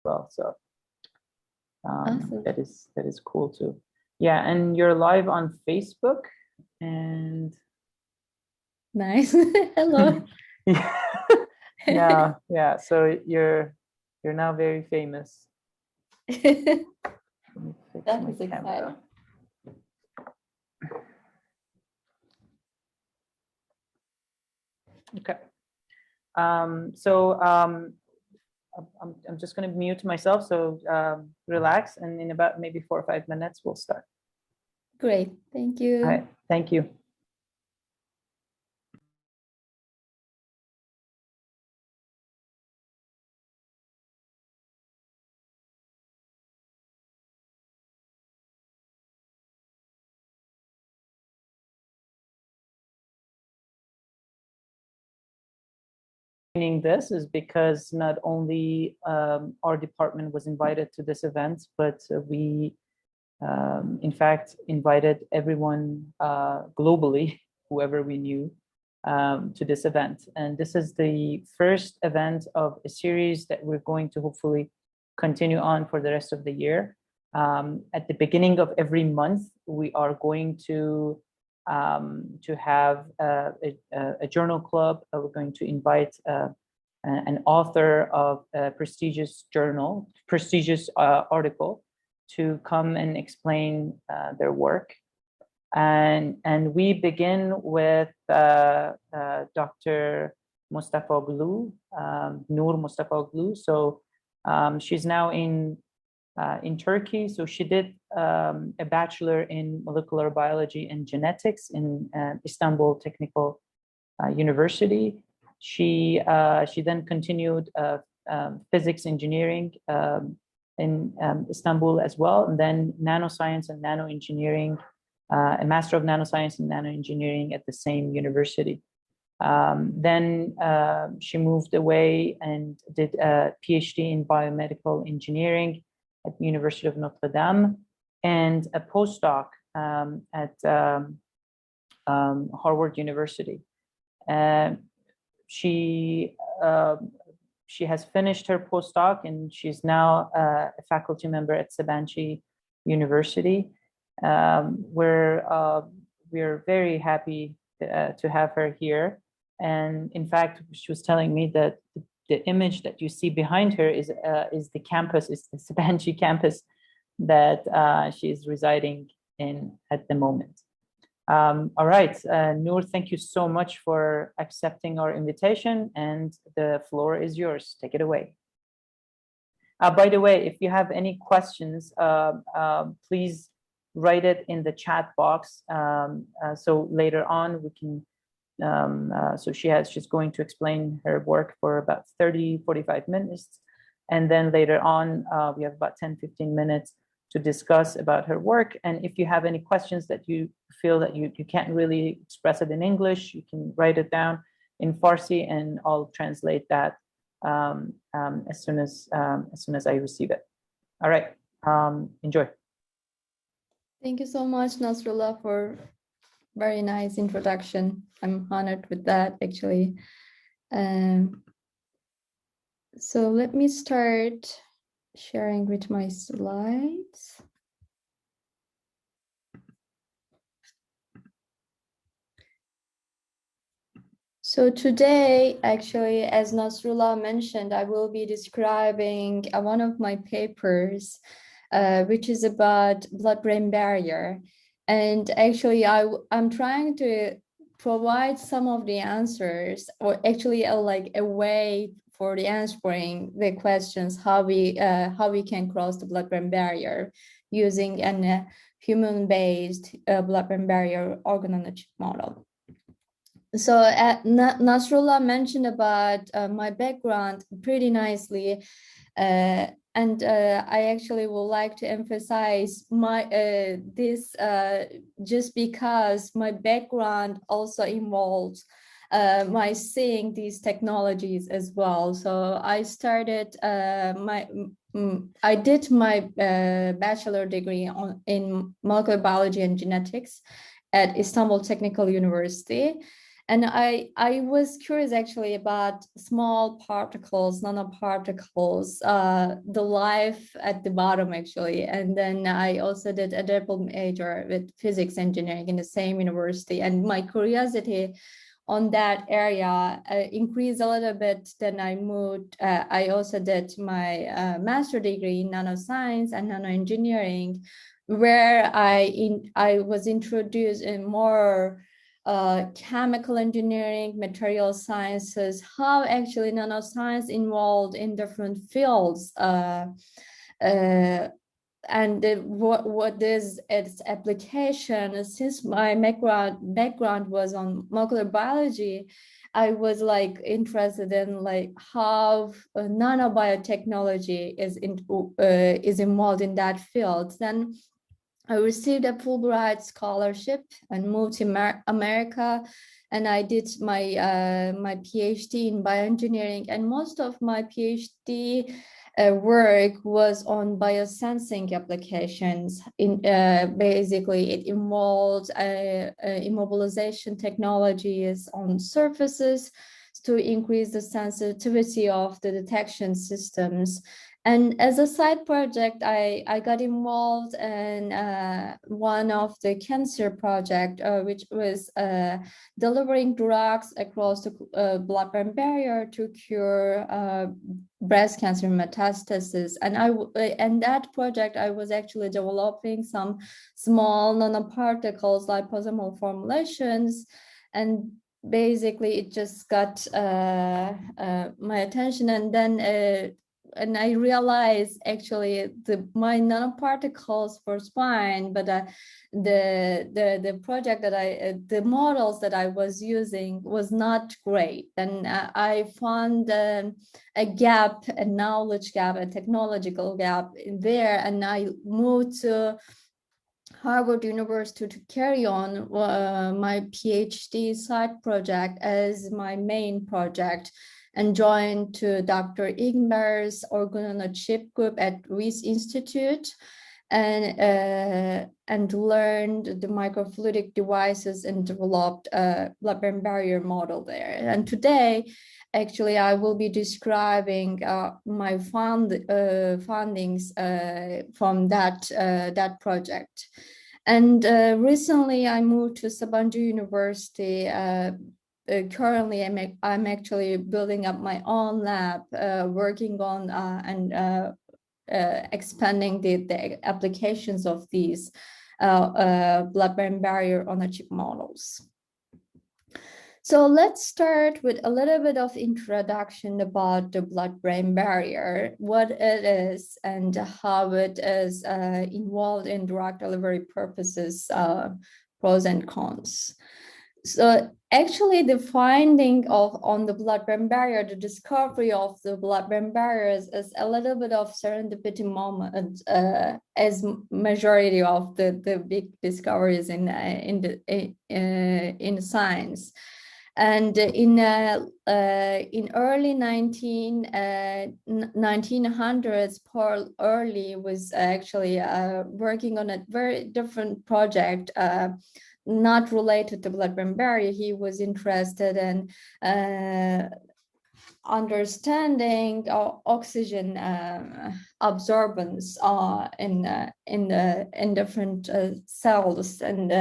well. So Awesome. that is cool too. Yeah, and you're live on Facebook, and Nice. Hello. yeah. So you're now very famous. That was exciting. Okay. I'm just going to mute myself, so relax, and in about maybe 4 or 5 minutes, we'll start. Great. Thank you. All right. Thank you. This is because not only our department was invited to this event, but we in fact invited everyone globally, whoever we knew, to this event. And this is the first event of a series that we're going to hopefully continue on for the rest of the year. At the beginning of every month, we are going to have a journal club. We're going to invite an author of a prestigious journal, prestigious article, to come and explain their work. And we begin with Dr. Mustafaoglu, Nur Mustafaoglu. So she's now in Turkey. So she did a bachelor in molecular biology and genetics in Istanbul Technical University. She then continued physics engineering in Istanbul as well, and then nanoscience and nanoengineering, a master of nanoscience and nanoengineering at the same university. Then she moved away and did a PhD in biomedical engineering at the University of Notre Dame, and a postdoc at Harvard University. She has finished her postdoc, and she's now a faculty member at Sabanci University. We're very happy to have her here. And in fact, she was telling me that the image that you see behind her is the campus, is the Sabanci campus that she is residing in at the moment. All right, Nur, thank you so much for accepting our invitation, and the floor is yours. Take it away. By the way, if you have any questions, please write it in the chat box. So later on we can, so she's going to explain her work for about 30-45 minutes. And then later on, we have about 10-15 minutes to discuss about her work. And if you have any questions that you feel that you can't really express it in English, you can write it down in Farsi, and I'll translate that as soon as I receive it. All right, enjoy. Thank you so much, Nasrullah, for very nice introduction. I'm honored with that, actually. So let me start sharing with my slides. So today, actually, as Nasrullah mentioned, I will be describing one of my papers, which is about blood-brain barrier. And actually, I'm trying to provide some of the answers, or actually like a way for the answering the questions, how we can cross the blood-brain barrier using a human-based blood-brain barrier organ-on-a-chip model. So Nasrullah mentioned about my background pretty nicely, and I actually would like to emphasize this just because my background also involves my seeing these technologies as well. So I started I did my bachelor degree in molecular biology and genetics at Istanbul Technical University. And I was curious actually about small particles, nanoparticles, the life at the bottom actually. And then I also did a double major with physics engineering in the same university. And my curiosity on that area increased a little bit. Then I moved, I also did my master degree in nanoscience and nanoengineering, where I was introduced in more chemical engineering, material sciences, how actually nanoscience involved in different fields, and what is its application. Since my background was on molecular biology, I was like interested in like how nanobiotechnology is involved in that field. Then I received a Fulbright scholarship and moved to America, and I did my PhD in bioengineering, and most of my PhD work was on biosensing applications. Basically, it involved immobilization technologies on surfaces to increase the sensitivity of the detection systems. And as a side project, I got involved in one of the cancer project, which was delivering drugs across the blood-brain barrier to cure breast cancer metastasis. And that project, I was actually developing some small nanoparticles, liposomal formulations, and basically it just got my attention. And then and I realized actually my nanoparticles for spine, but the project that the models that I was using was not great. And I found a gap, a knowledge gap, a technological gap in there, and I moved to Harvard University to carry on my PhD side project as my main project, and joined to Dr. Ingber's organ-on-a-chip group at Wyss Institute, and learned the microfluidic devices and developed a blood-brain barrier model there. And today, actually, I will be describing my findings from that project. And recently, I moved to Sabancı University. Currently, I'm actually building up my own lab, working on and expanding the applications of these blood-brain barrier on a chip models. So let's start with a little bit of introduction about the blood-brain barrier, what it is and how it is involved in drug delivery purposes, pros and cons. So actually the finding on the blood-brain barrier, the discovery of the blood-brain barriers is a little bit of serendipity moment, as majority of the big discoveries in science. And in early 1900s, Paul Early was actually working on a very different project, not related to blood-brain barrier. He was interested in understanding oxygen absorbance in different cells and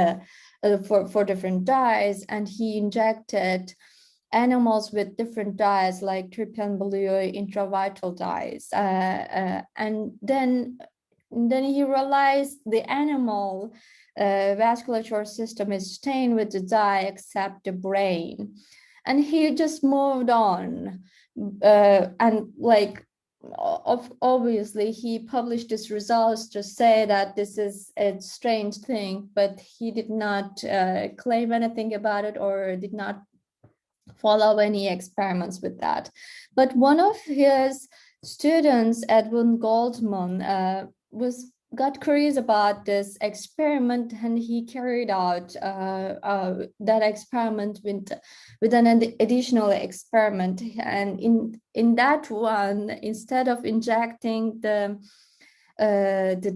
for different dyes, and he injected animals with different dyes like tryptophan blue intravital dyes, and then he realized the animal vasculature system is stained with the dye except the brain, and he just moved on, and like obviously he published his results to say that this is a strange thing, but he did not claim anything about it or did not follow any experiments with that. But one of his students, Edwin Goldman, got curious about this experiment, and he carried out that experiment with an additional experiment. And in that one, instead of injecting the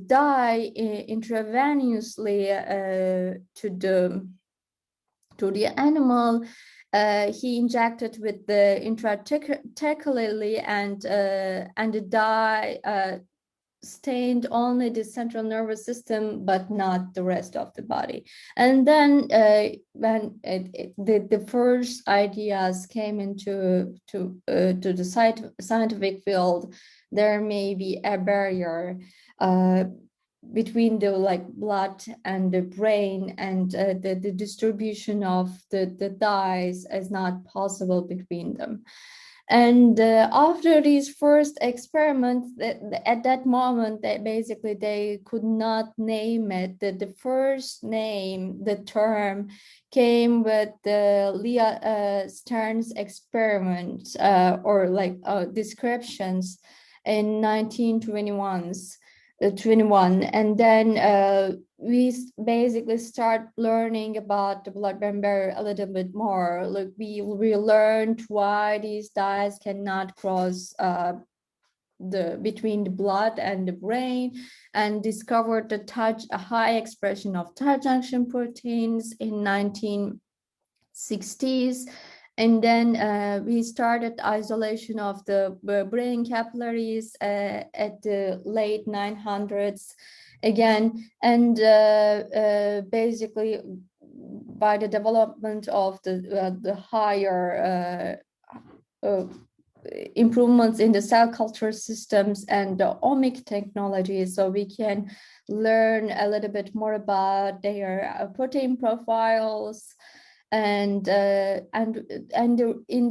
dye intravenously to the animal, he injected with the intrathecal and the dye stained only the central nervous system, but not the rest of the body. And then when the first ideas came into to the scientific field, there may be a barrier between the blood and the brain, and the distribution of the dyes is not possible between them. And after these first experiments, at that moment, they could not name it. The first name, the term, came with the Leah Stern's experiments descriptions in 1921, and then we basically start learning about the blood-brain barrier a little bit more. Like we learned why these dyes cannot cross between the blood and the brain, and discovered a high expression of tight junction proteins in 1960s. And then we started isolation of the brain capillaries at the late 900s again. And basically, by the development of the higher improvements in the cell culture systems and the omic technology, so we can learn a little bit more about their protein profiles. And in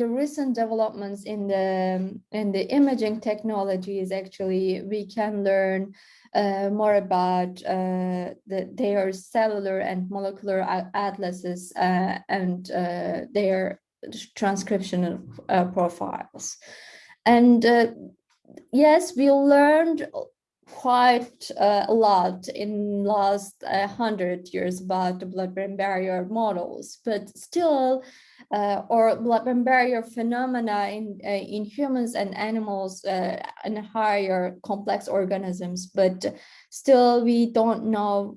the recent developments in the imaging technologies, actually, we can learn more about their cellular and molecular atlases and their transcription profiles. And yes, we learned quite a lot in last 100 years about the blood-brain barrier models, but still, or blood-brain barrier phenomena in humans and animals and higher complex organisms, but still we don't know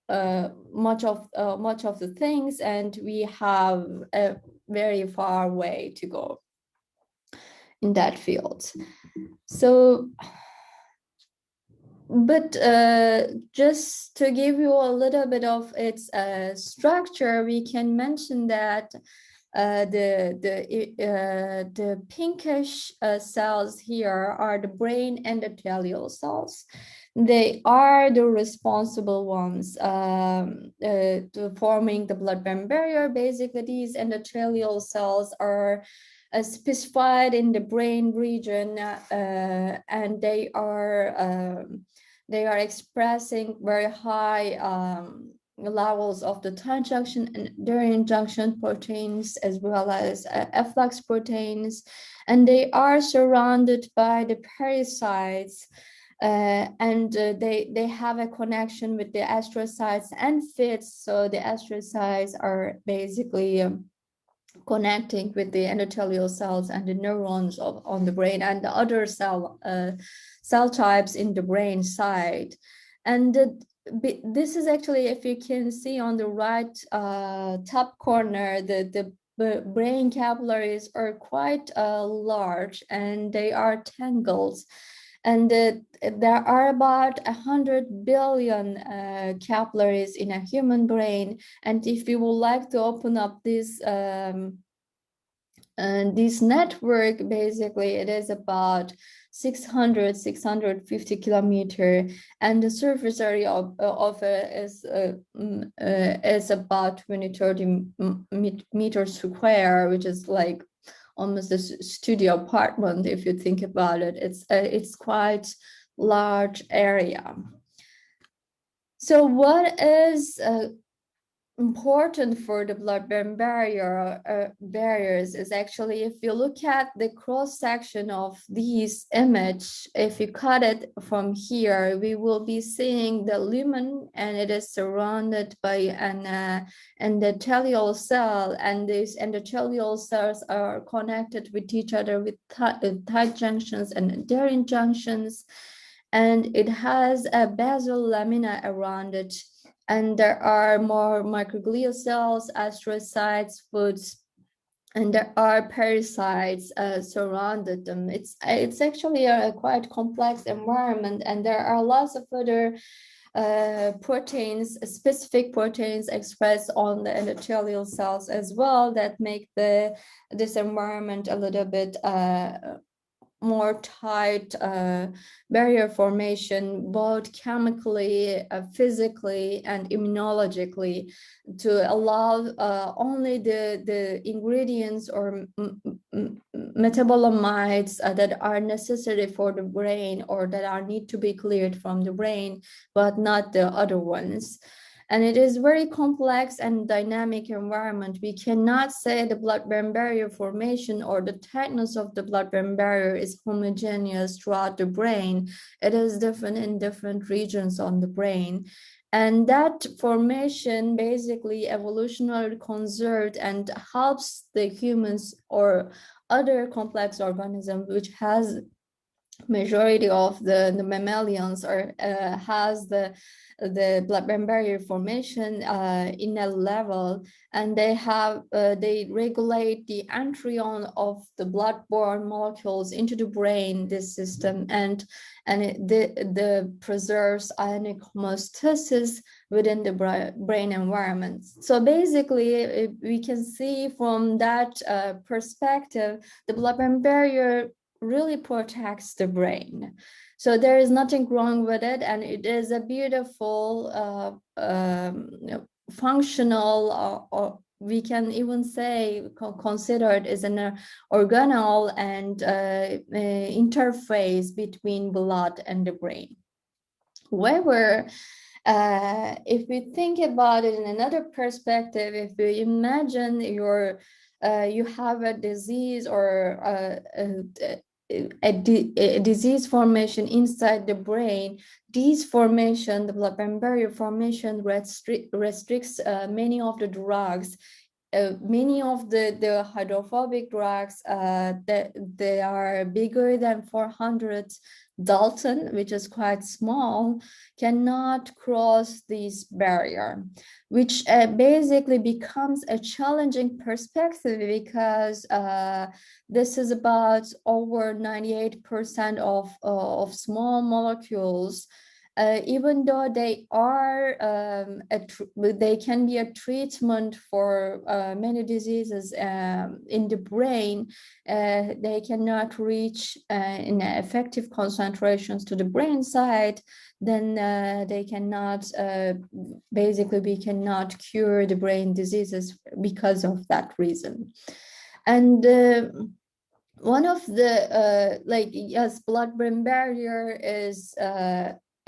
much of the things, and we have a very far way to go in that field. So, but just to give you a little bit of its structure, we can mention that the pinkish cells here are the brain endothelial cells. They are the responsible ones to forming the blood-brain barrier. Basically, these endothelial cells are specified in the brain region, and they are expressing very high levels of the tight junction and dairy junction proteins, as well as efflux proteins, and they are surrounded by the pericytes. And they have a connection with the astrocytes and fits. So the astrocytes are basically connecting with the endothelial cells and the neurons on the brain and the other cell types in the brain side. And this is actually, if you can see on the right top corner, the brain capillaries are quite large, and they are tangled. And there are about 100 billion capillaries in a human brain. And if you would like to open up this network, basically it is about 650 kilometer, and the surface area of it is about 20-30 meters square, which is like almost a studio apartment. If you think about it, it's quite large area. So what is important for the blood-brain barriers is actually, if you look at the cross section of these image, if you cut it from here, we will be seeing the lumen, and it is surrounded by an endothelial cell, and these endothelial cells are connected with each other with tight junctions and dairy junctions, and it has a basal lamina around it. And there are more microglial cells, astrocytes, foods, and there are parasites surrounded them. It's actually a quite complex environment, and there are lots of other proteins, specific proteins expressed on the endothelial cells as well that make this environment a little bit more tight barrier formation, both chemically, physically, and immunologically, to allow only the ingredients or metabolomides that are necessary for the brain or that are need to be cleared from the brain, but not the other ones. And it is very complex and dynamic environment. We cannot say the blood-brain barrier formation or the tightness of the blood-brain barrier is homogeneous throughout the brain. It is different in different regions on the brain. And that formation basically evolutionarily conserved and helps the humans or other complex organisms, which has majority of the mammalians or has the blood-brain barrier formation in a level, and they regulate the entry on of the blood-borne molecules into the brain, this system, and the preserves ionic homeostasis within the brain environment. So basically, we can see from that perspective, the blood-brain barrier really protects the brain. So there is nothing wrong with it, and it is a beautiful functional, or we can even say consider it as an organelle and interface between blood and the brain. However, if we think about it in another perspective, if we imagine you have a disease or a disease formation inside the brain, these formation, the blood-brain barrier formation restricts many of the drugs. Many of the hydrophobic drugs, they are bigger than 400 Dalton, which is quite small, cannot cross this barrier, which basically becomes a challenging perspective because this is about over 98% of small molecules. Even though they are they can be a treatment for many diseases in the brain, they cannot reach in effective concentrations to the brain side, then they cannot basically we cannot cure the brain diseases because of that reason. And one of the yes, blood-brain barrier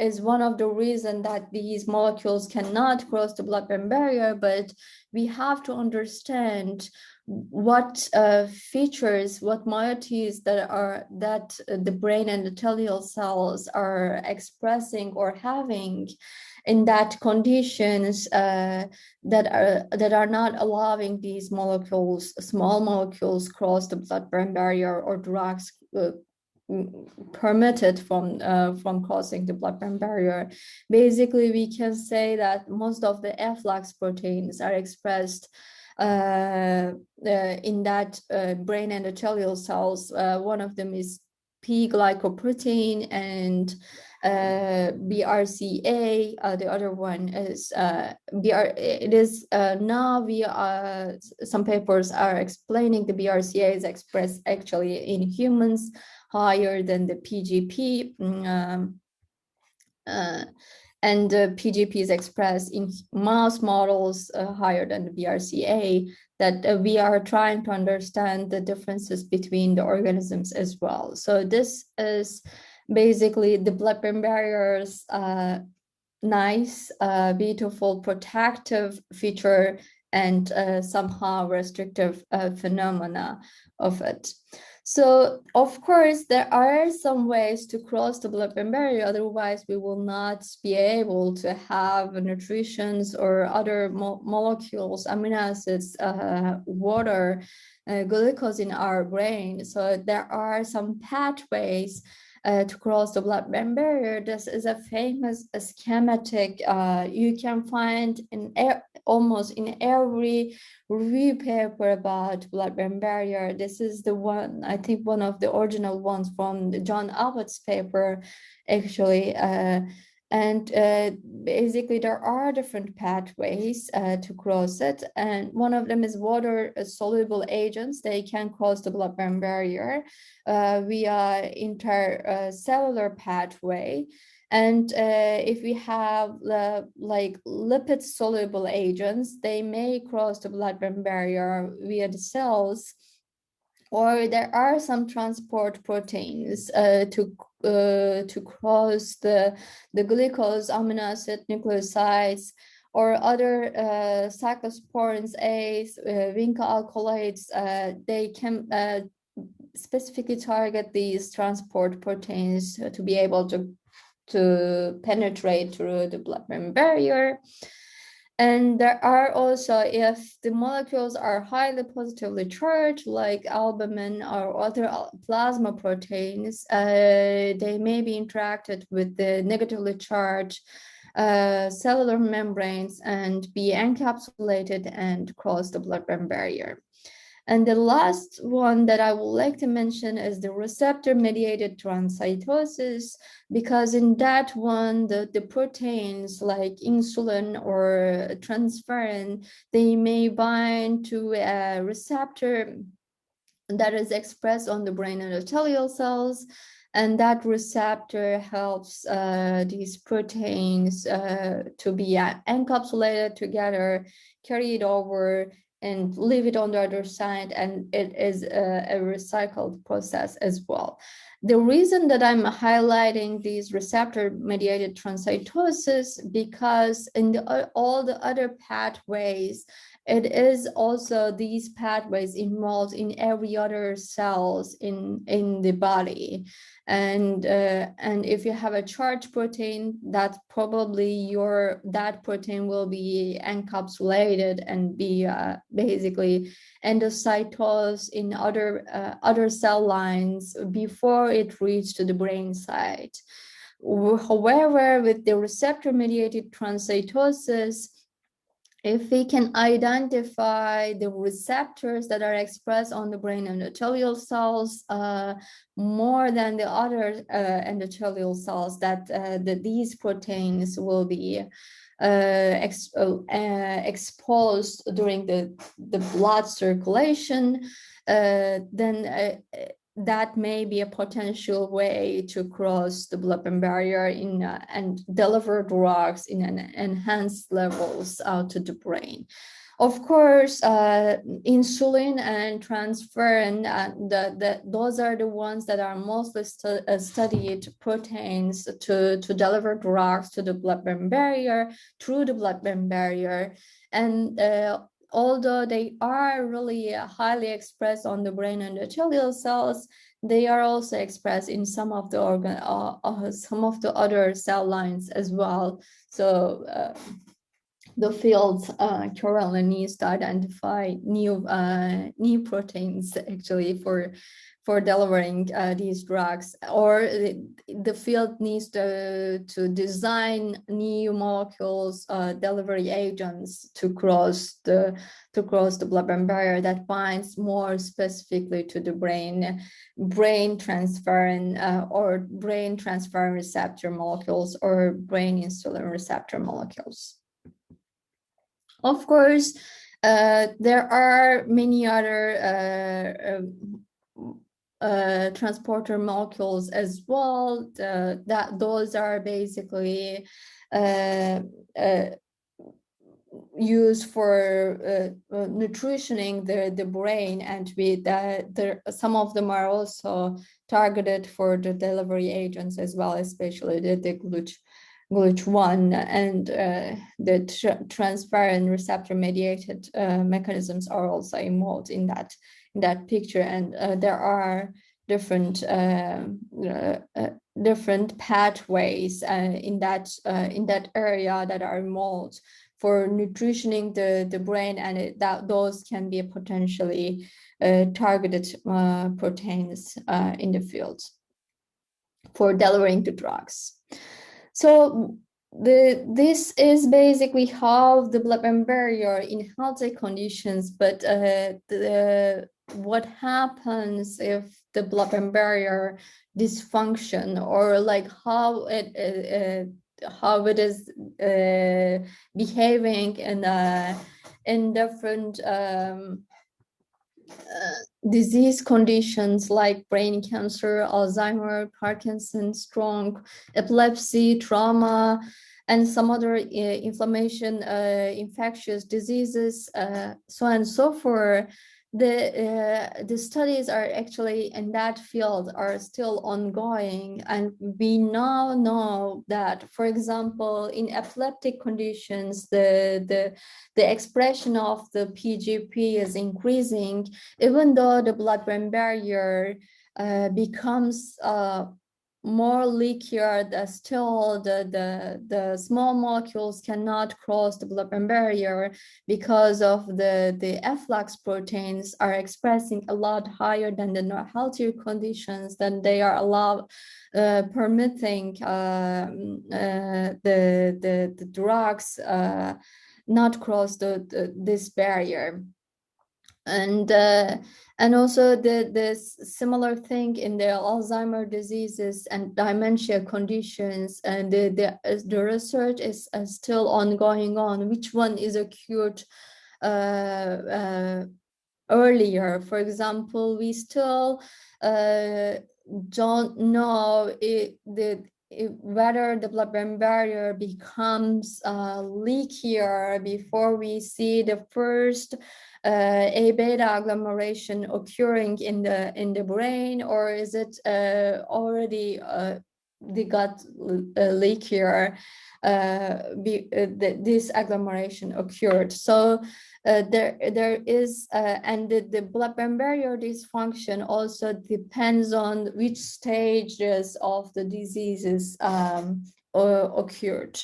is one of the reasons that these molecules cannot cross the blood-brain barrier, but we have to understand what features, what moieties that the brain endothelial cells are expressing or having in that conditions that are not allowing these molecules, small molecules, cross the blood-brain barrier, or drugs permitted from crossing the blood-brain barrier. Basically, we can say that most of the efflux proteins are expressed in that brain endothelial cells. One of them is P-glycoprotein and BRCA. The other one is some papers are explaining the BRCA is expressed actually in humans higher than the PGP, and the PGP is expressed in mouse models higher than the BRCA, that we are trying to understand the differences between the organisms as well. So this is basically the blood-brain barriers, nice, beautiful, protective feature, and somehow restrictive phenomena of it. So, of course, there are some ways to cross the blood-brain barrier, otherwise we will not be able to have nutrition or other molecules, amino acids, water, glucose in our brain. So there are some pathways to cross the blood-brain barrier. This is a famous schematic you can find in almost in every review paper about blood-brain barrier. This is the one, I think, one of the original ones from the John Abbott's paper, actually. Basically, there are different pathways to cross it, and one of them is water-soluble agents. They can cross the blood-brain barrier via intercellular pathway. And if we have like lipid-soluble agents, they may cross the blood-brain barrier via the cells, or there are some transport proteins to cross the glucose, amino acid nucleosides, or other cyclosporins A, vinca alkaloids. They can specifically target these transport proteins to be able to penetrate through the blood-brain barrier. And there are also, if the molecules are highly positively charged, like albumin or other plasma proteins, they may be interacted with the negatively charged cellular membranes and be encapsulated and cross the blood-brain barrier. And the last one that I would like to mention is the receptor-mediated transcytosis, because in that one, the proteins like insulin or transferrin, they may bind to a receptor that is expressed on the brain endothelial cells, and that receptor helps these proteins to be encapsulated together, carried over, and leave it on the other side, and it is a recycled process as well. The reason that I'm highlighting these receptor-mediated transcytosis, because in all the other pathways, it is also these pathways involved in every other cells in the body. And if you have a charged protein, that probably that protein will be encapsulated and be basically endocytosed in other cell lines before it reaches to the brain site. However, with the receptor-mediated transcytosis, if we can identify the receptors that are expressed on the brain endothelial cells more than the other endothelial cells, that these proteins will be exposed during the blood circulation, then that may be a potential way to cross the blood-brain barrier and deliver drugs in an enhanced levels out to the brain. Of course, insulin and transferrin, those are the ones that are mostly studied proteins to deliver drugs to the blood-brain barrier, through the blood-brain barrier. And although they are really highly expressed on the brain endothelial cells, they are also expressed in some of the some of the other cell lines as well. So the field currently needs to identify new proteins actually for delivering these drugs, or the field needs to design new molecules, delivery agents to cross the blood-brain barrier that binds more specifically to the brain transferrin or brain transferrin receptor molecules or brain insulin receptor molecules. Of course, there are many other transporter molecules as well. Those are basically used for nutritioning the brain, and some of them are also targeted for the delivery agents as well, especially the GLUT1 and the transferrin receptor-mediated mechanisms are also involved in that picture. And there are different pathways in that area that are involved for nutritioning the brain, and those can be potentially targeted proteins in the field for delivering the drugs. So this is basically how the blood-brain barrier in healthy conditions, but what happens if the blood-brain barrier dysfunction, or like how it is behaving in different disease conditions like brain cancer, Alzheimer, Parkinson's, stroke, epilepsy, trauma, and some other inflammation, infectious diseases, so on and so forth. The studies are actually in that field are still ongoing, and we now know that, for example, in epileptic conditions, the expression of the PGP is increasing, even though the blood-brain barrier becomes more leakier, still the small molecules cannot cross the blood-brain barrier because of the efflux proteins are expressing a lot higher than the healthier conditions, then they are allowed permitting the drugs not cross this barrier. And also the similar thing in the Alzheimer diseases and dementia conditions, and the research is still ongoing on which one is occurred earlier. For example, we still don't know whether the blood-brain barrier becomes leakier before we see the first A-beta agglomeration occurring in the brain, or is it already they got leakier this agglomeration occurred. So there is and the blood-brain barrier dysfunction also depends on which stages of the diseases occurred.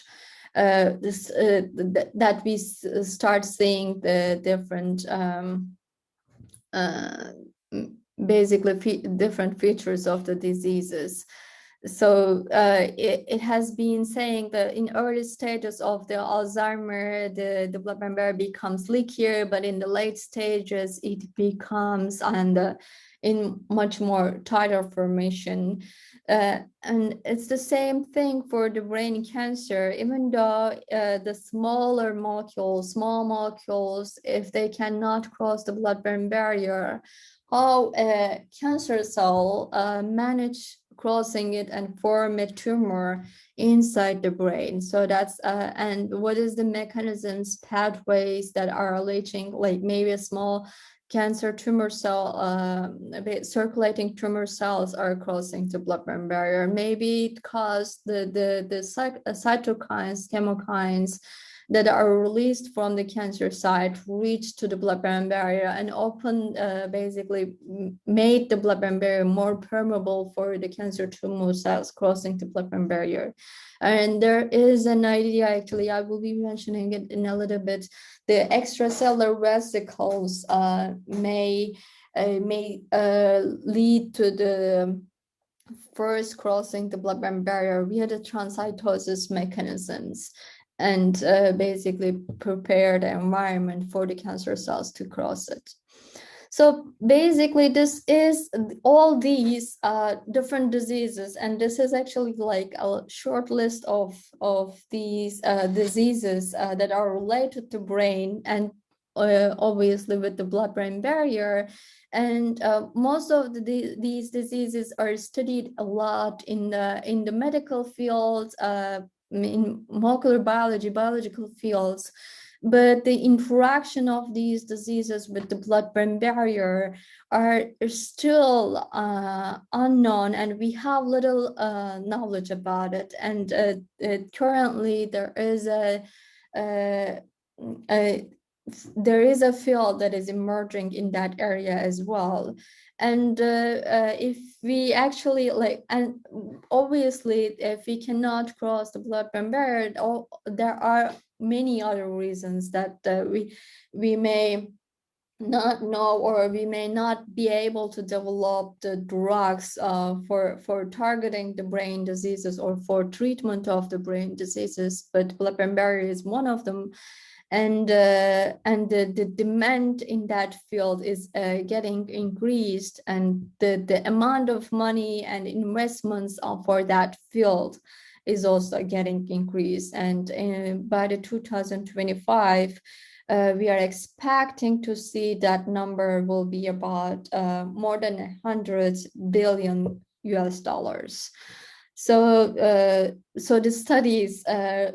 That we start seeing the different basically different features of the diseases. So it has been saying that in early stages of the Alzheimer, the blood-brain barrier becomes leakier, but in the late stages, it becomes in much more tighter formation. And it's the same thing for the brain cancer, even though the small molecules, if they cannot cross the blood-brain barrier, how a cancer cell manage crossing it and form a tumor inside the brain. So that's and what is the mechanisms, pathways that are leaching, like maybe a small cancer tumor cell, circulating tumor cells are crossing the blood-brain barrier. Maybe it caused the cytokines, chemokines that are released from the cancer site reach to the blood-brain barrier and basically made the blood-brain barrier more permeable for the cancer tumor cells crossing the blood-brain barrier. And there is an idea, actually, I will be mentioning it in a little bit. The extracellular vesicles may lead to the first crossing the blood-brain barrier via the transcytosis mechanisms, and basically prepare the environment for the cancer cells to cross it. So basically, this is all these different diseases, and this is actually like a short list of these diseases that are related to brain, and obviously with the blood-brain barrier. And most of these diseases are studied a lot in the medical field, in molecular biology, biological fields, but the interaction of these diseases with the blood-brain barrier are still unknown, and we have little knowledge about it. And currently there is there is a field that is emerging in that area as well. And if we actually and obviously if we cannot cross the blood-brain barrier, there are many other reasons that we may not know, or we may not be able to develop the drugs for targeting the brain diseases or for treatment of the brain diseases, but blood-brain barrier is one of them. And the demand in that field is getting increased, and the amount of money and investments for that field is also getting increased. And by the 2025, we are expecting to see that number will be about more than 100 billion US dollars. So the studies,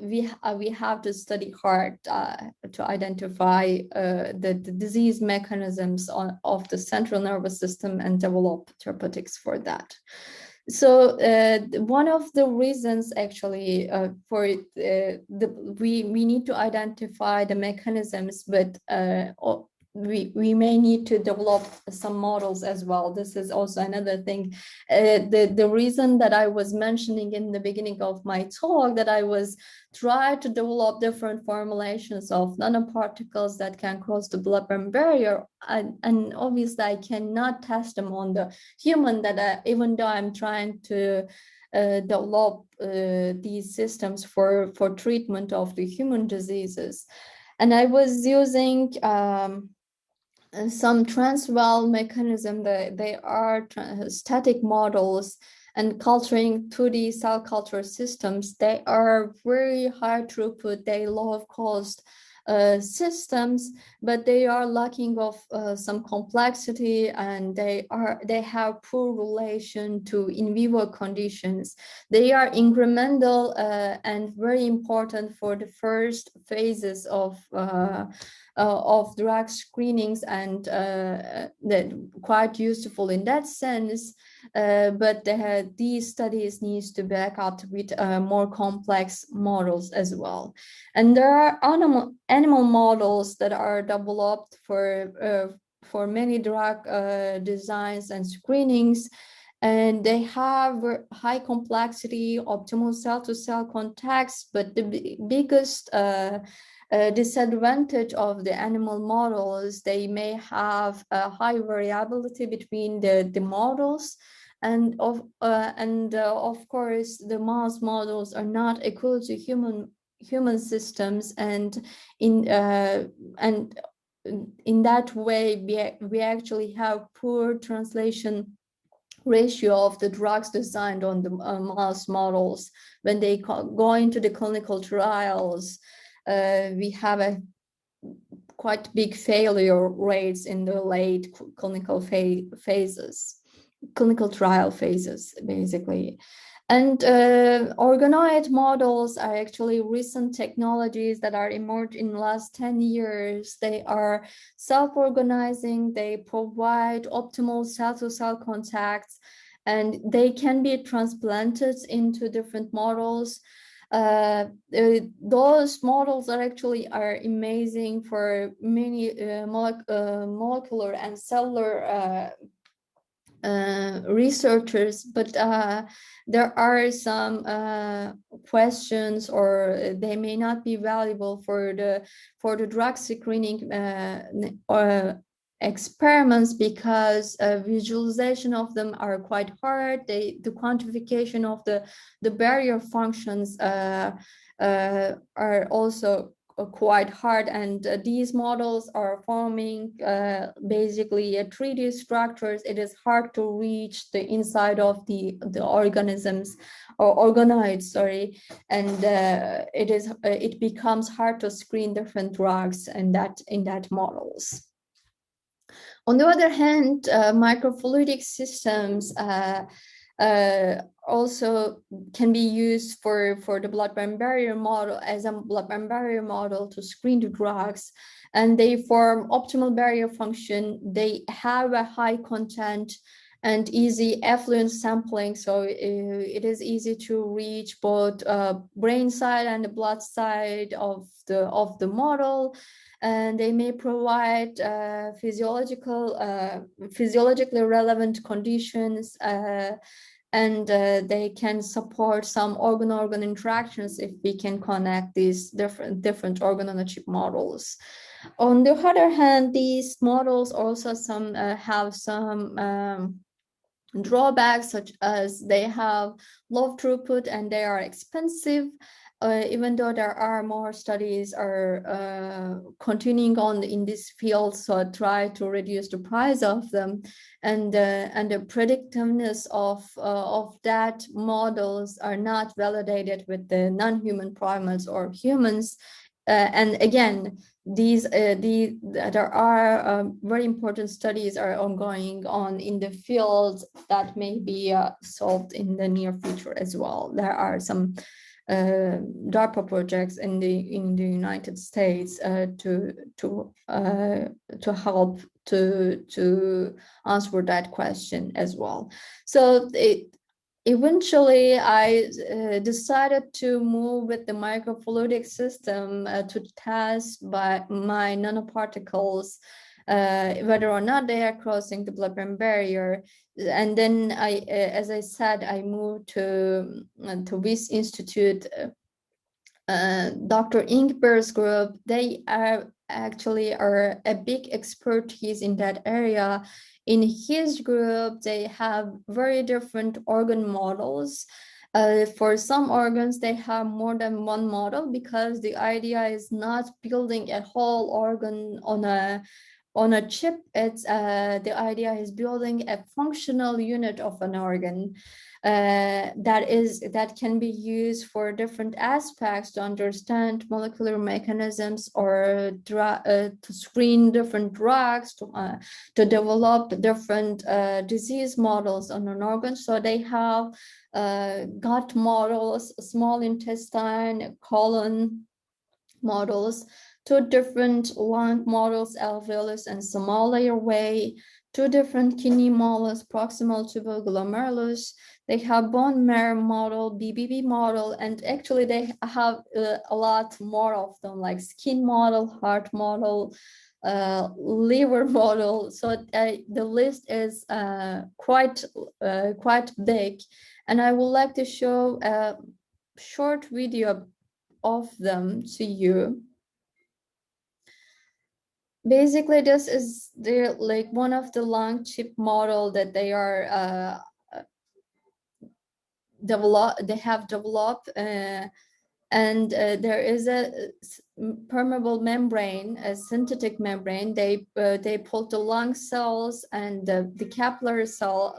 we have to study hard to identify the disease mechanisms of the central nervous system and develop therapeutics for that. So one of the reasons actually for it, we need to identify the mechanisms, but we may need to develop some models as well. This is also another thing. The reason that I was mentioning in the beginning of my talk that I was trying to develop different formulations of nanoparticles that can cross the blood-brain barrier, and obviously I cannot test them on the human, that even though I'm trying to develop these systems for treatment of the human diseases. And I was using some transval mechanism. They are static models and culturing 2D cell culture systems. They are very high throughput, they low cost systems, but they are lacking of some complexity, and they have poor relation to in vivo conditions. They are incremental and very important for the first phases of drug screenings, and quite useful in that sense. But these studies needs to back up with more complex models as well. And there are animal models that are developed for many drug designs and screenings, and they have high complexity, optimal cell-to-cell contacts. But the biggest disadvantage of the animal models, they may have a high variability between the models, and of course the mouse models are not equal to human systems, and in that way we actually have poor translation ratio of the drugs designed on the mouse models. When they go into the clinical trials, we have a quite big failure rates in the late clinical trial phases, basically. And organoid models are actually recent technologies that are emerged in the last 10 years. They are self-organizing, they provide optimal cell-to-cell contacts, and they can be transplanted into different models. Those models are amazing for many molecular and cellular researchers, but there are some questions, or they may not be valuable for the drug screening experiments, because visualization of them are quite hard. The quantification of the barrier functions are also quite hard, and these models are forming basically a 3D structures. It is hard to reach the inside of the organisms or organoids, sorry, and it becomes hard to screen different drugs in that models. On the other hand, microfluidic systems also can be used for the blood-brain barrier model, as a blood-brain barrier model to screen the drugs, and they form optimal barrier function. They have a high content and easy effluent sampling, so it is easy to reach both brain side and the blood side of the model. And they may provide physiologically relevant conditions and they can support some organ-organ interactions if we can connect these different organ-on-a-chip models. On the other hand, these models also have some drawbacks, such as they have low throughput and they are expensive, even though there are more studies are continuing on in this field, so try to reduce the price of them, and the predictiveness of that models are not validated with the non-human primates or humans. And again, there are very important studies are ongoing in the field that may be solved in the near future as well. There are some DARPA projects in the United States to help to answer that question as well. So eventually, I decided to move with the microfluidic system to test by my nanoparticles, whether or not they are crossing the blood-brain barrier. And then as I said, I moved to Wyss Institute. Dr. Ingber's group, they are a big expertise in that area. In his group, they have very different organ models. For some organs, they have more than one model, because the idea is not building a whole organ on a chip. It's the idea is building a functional unit of an organ that can be used for different aspects to understand molecular mechanisms, or to screen different drugs, to develop different disease models on an organ. So they have gut models, small intestine, colon models, two different lung models, alveolus and small airway, two different kidney models, proximal tubule glomerulus. They have bone marrow model, BBB model, and actually they have a lot more of them, like skin model, heart model, liver model. So the list is quite big, and I would like to show a short video of them to you. Basically, this is one of the lung chip model that they are developed, and there is a permeable membrane, a synthetic membrane. They put the lung cells and the capillary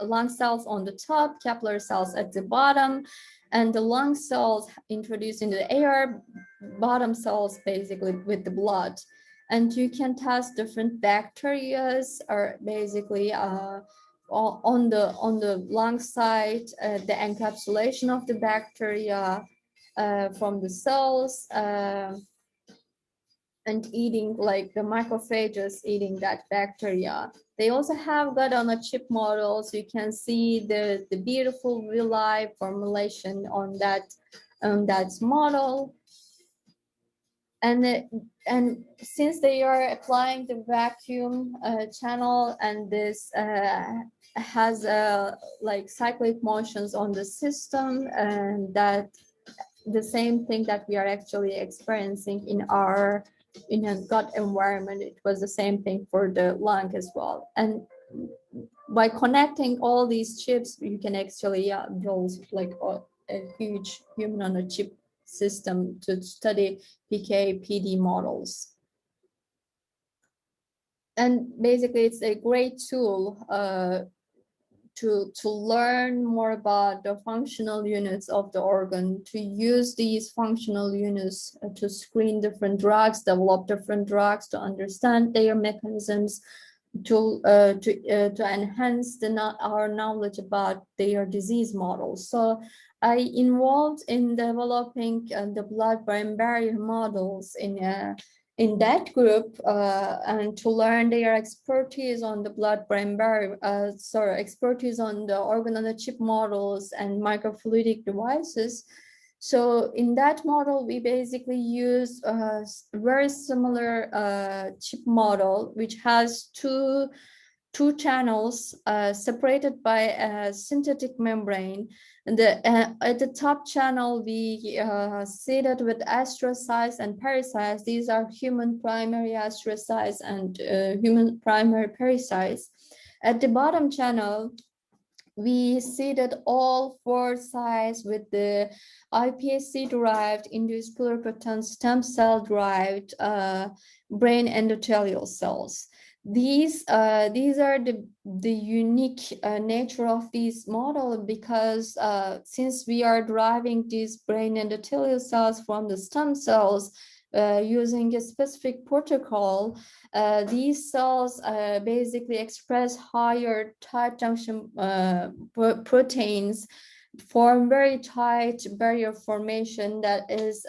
lung cells on the top, capillary cells at the bottom, and the lung cells introduced into the air, bottom cells basically with the blood. And you can test different bacteria, or basically on the lung side, the encapsulation of the bacteria from the cells, and eating, like the macrophages eating that bacteria. They also have got on a chip model, so you can see the beautiful villi formulation on that model. And since they are applying the vacuum channel, and this has like cyclic motions on the system, and that the same thing that we are actually experiencing in a gut environment, it was the same thing for the lung as well. And by connecting all these chips, you can actually build like a huge human on a chip system to study PK/PD models. And basically, it's a great tool to learn more about the functional units of the organ, to use these functional units to screen different drugs, develop different drugs, to understand their mechanisms, to enhance our knowledge about their disease models. So I involved in developing the blood-brain barrier models in that group, and to learn their expertise on the blood-brain barrier, expertise on the organ-on-a-chip models and microfluidic devices. So in that model, we basically use a very similar chip model, which has two two channels separated by a synthetic membrane. And at the top channel, we seeded with astrocytes and pericytes. These are human primary astrocytes and human primary pericytes. At the bottom channel, we seeded all four sites with the iPSC-derived induced pluripotent stem cell-derived brain endothelial cells. These are the unique nature of this model, because since we are deriving these brain endothelial cells from the stem cells using a specific protocol, these cells basically express higher tight junction proteins, form very tight barrier formation that is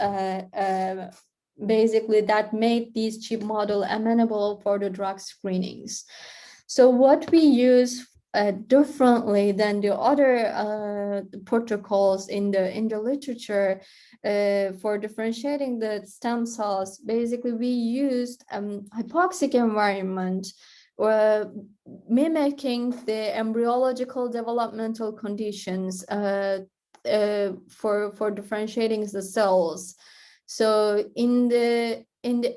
basically that made this chip model amenable for the drug screenings. So what we use differently than the other protocols in the literature for differentiating the stem cells, basically we used hypoxic environment, mimicking the embryological developmental conditions for differentiating the cells. So in the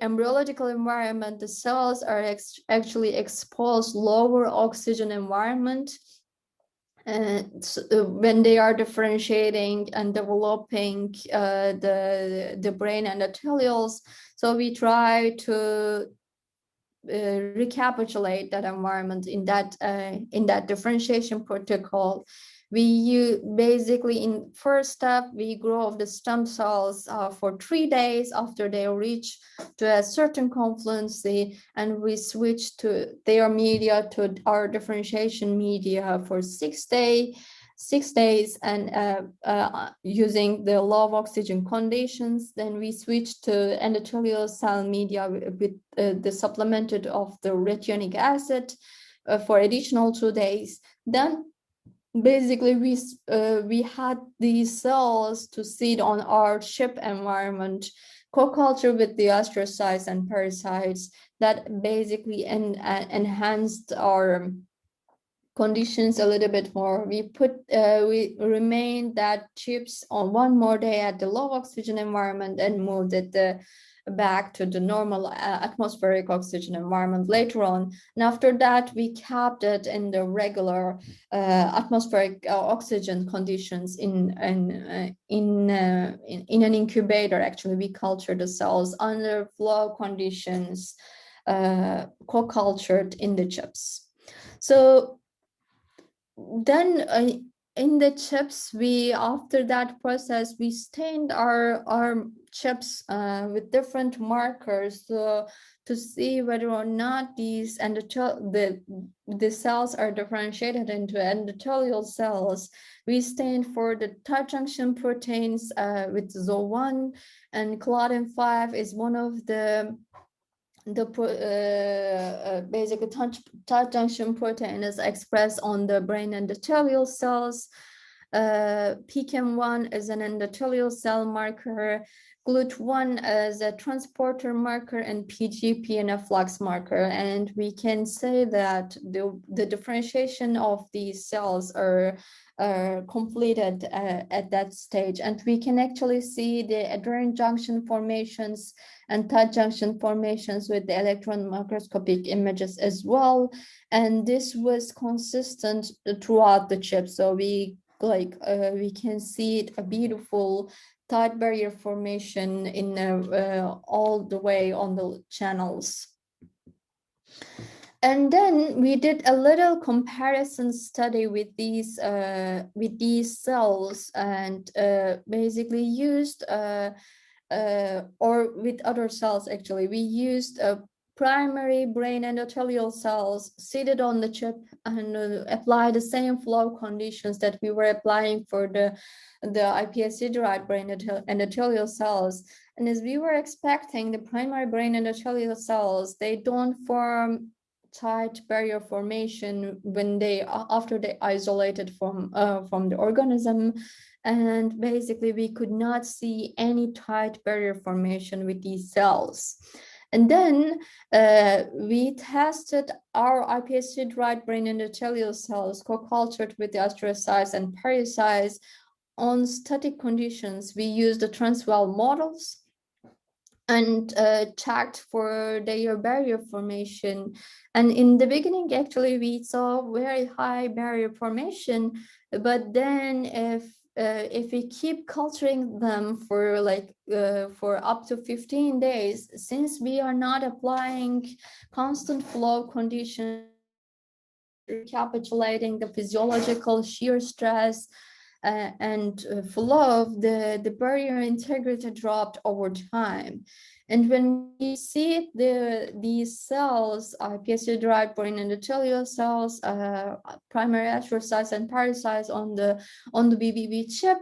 embryological environment, the cells are actually exposed lower oxygen environment, and when they are differentiating and developing the brain endothelials. So we try to recapitulate that environment in that differentiation protocol. We basically, in first step, we grow the stem cells for 3 days after they reach to a certain confluency, and we switch to their media to our differentiation media for 6 days, and using the low oxygen conditions. Then we switch to endothelial cell media with the supplemented of the retionic acid for additional 2 days. Then basically we had these cells to seed on our chip environment, co-culture with the astrocytes and pericytes, that basically enhanced our conditions a little bit more. We remained that chips on 1 more day at the low oxygen environment and moved it back to the normal atmospheric oxygen environment later on. And after that, we kept it in the regular atmospheric oxygen conditions in an incubator. Actually, we cultured the cells under flow conditions, co-cultured in the chips. So then in the chips, after that process, we stained our chips with different markers to see whether or not these the cells are differentiated into endothelial cells. We stained for the tight junction proteins with ZO1, and claudin 5 is one of the basic tight junction protein is expressed on the brain endothelial cells. PKM1 is an endothelial cell marker, GLUT1 is a transporter marker, and PGP an efflux marker. And we can say that the differentiation of these cells are completed at that stage, and we can actually see the adherent junction formations and tight junction formations with the electron microscopic images as well. And this was consistent throughout the chip. So we can see a beautiful tight barrier formation in all the way on the channels. And then we did a little comparison study with these cells, and basically used or with other cells. Actually, we used primary brain endothelial cells seated on the chip and apply the same flow conditions that we were applying for the iPSC-derived brain endothelial cells. And as we were expecting, the primary brain endothelial cells, they don't form tight barrier formation when after they isolated from the organism. And basically we could not see any tight barrier formation with these cells. And then we tested our iPSC-derived brain endothelial cells co-cultured with the astrocytes and pericytes on static conditions. We used the Transwell models and checked for their barrier formation. And in the beginning, actually, we saw very high barrier formation. But then if we keep culturing them for for up to 15 days, since we are not applying constant flow conditions, recapitulating the physiological shear stress and flow, the barrier integrity dropped over time. And when we see these cells, iPSC-derived brain endothelial cells, primary astrocytes and pericytes on the BBB chip,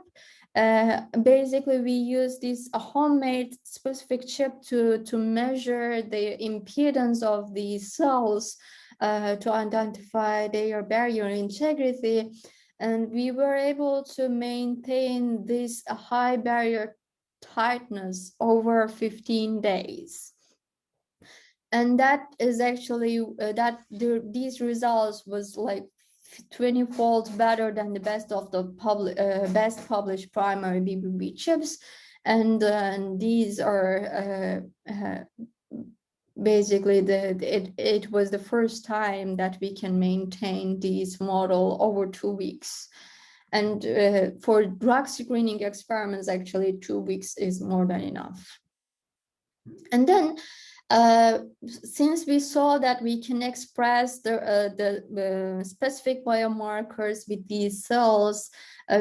basically we use this homemade specific chip to measure the impedance of these cells to identify their barrier integrity. And we were able to maintain this high barrier tightness over 15 days. And that is actually these results was like 20-fold better than the best of the best published primary BBB chips. And these are basically it was the first time that we can maintain this model over 2 weeks. And for drug screening experiments, actually 2 weeks is more than enough. And then since we saw that we can express the specific biomarkers with these cells,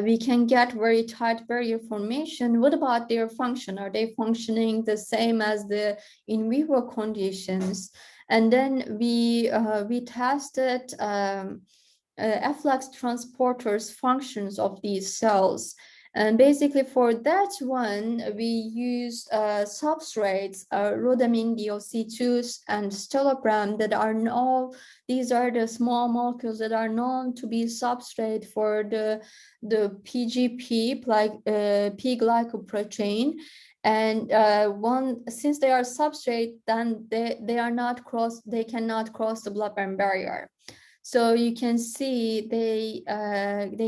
we can get very tight barrier formation. What about their function? Are they functioning the same as the in vivo conditions? And then we tested efflux transporters functions of these cells. And basically for that one, we used substrates, rhodamine DOC2s and stelopram that are known. These are the small molecules that are known to be substrate for the PGP, like P-glycoprotein. And since they are substrate, then they cannot cross the blood-brain barrier. So you can see they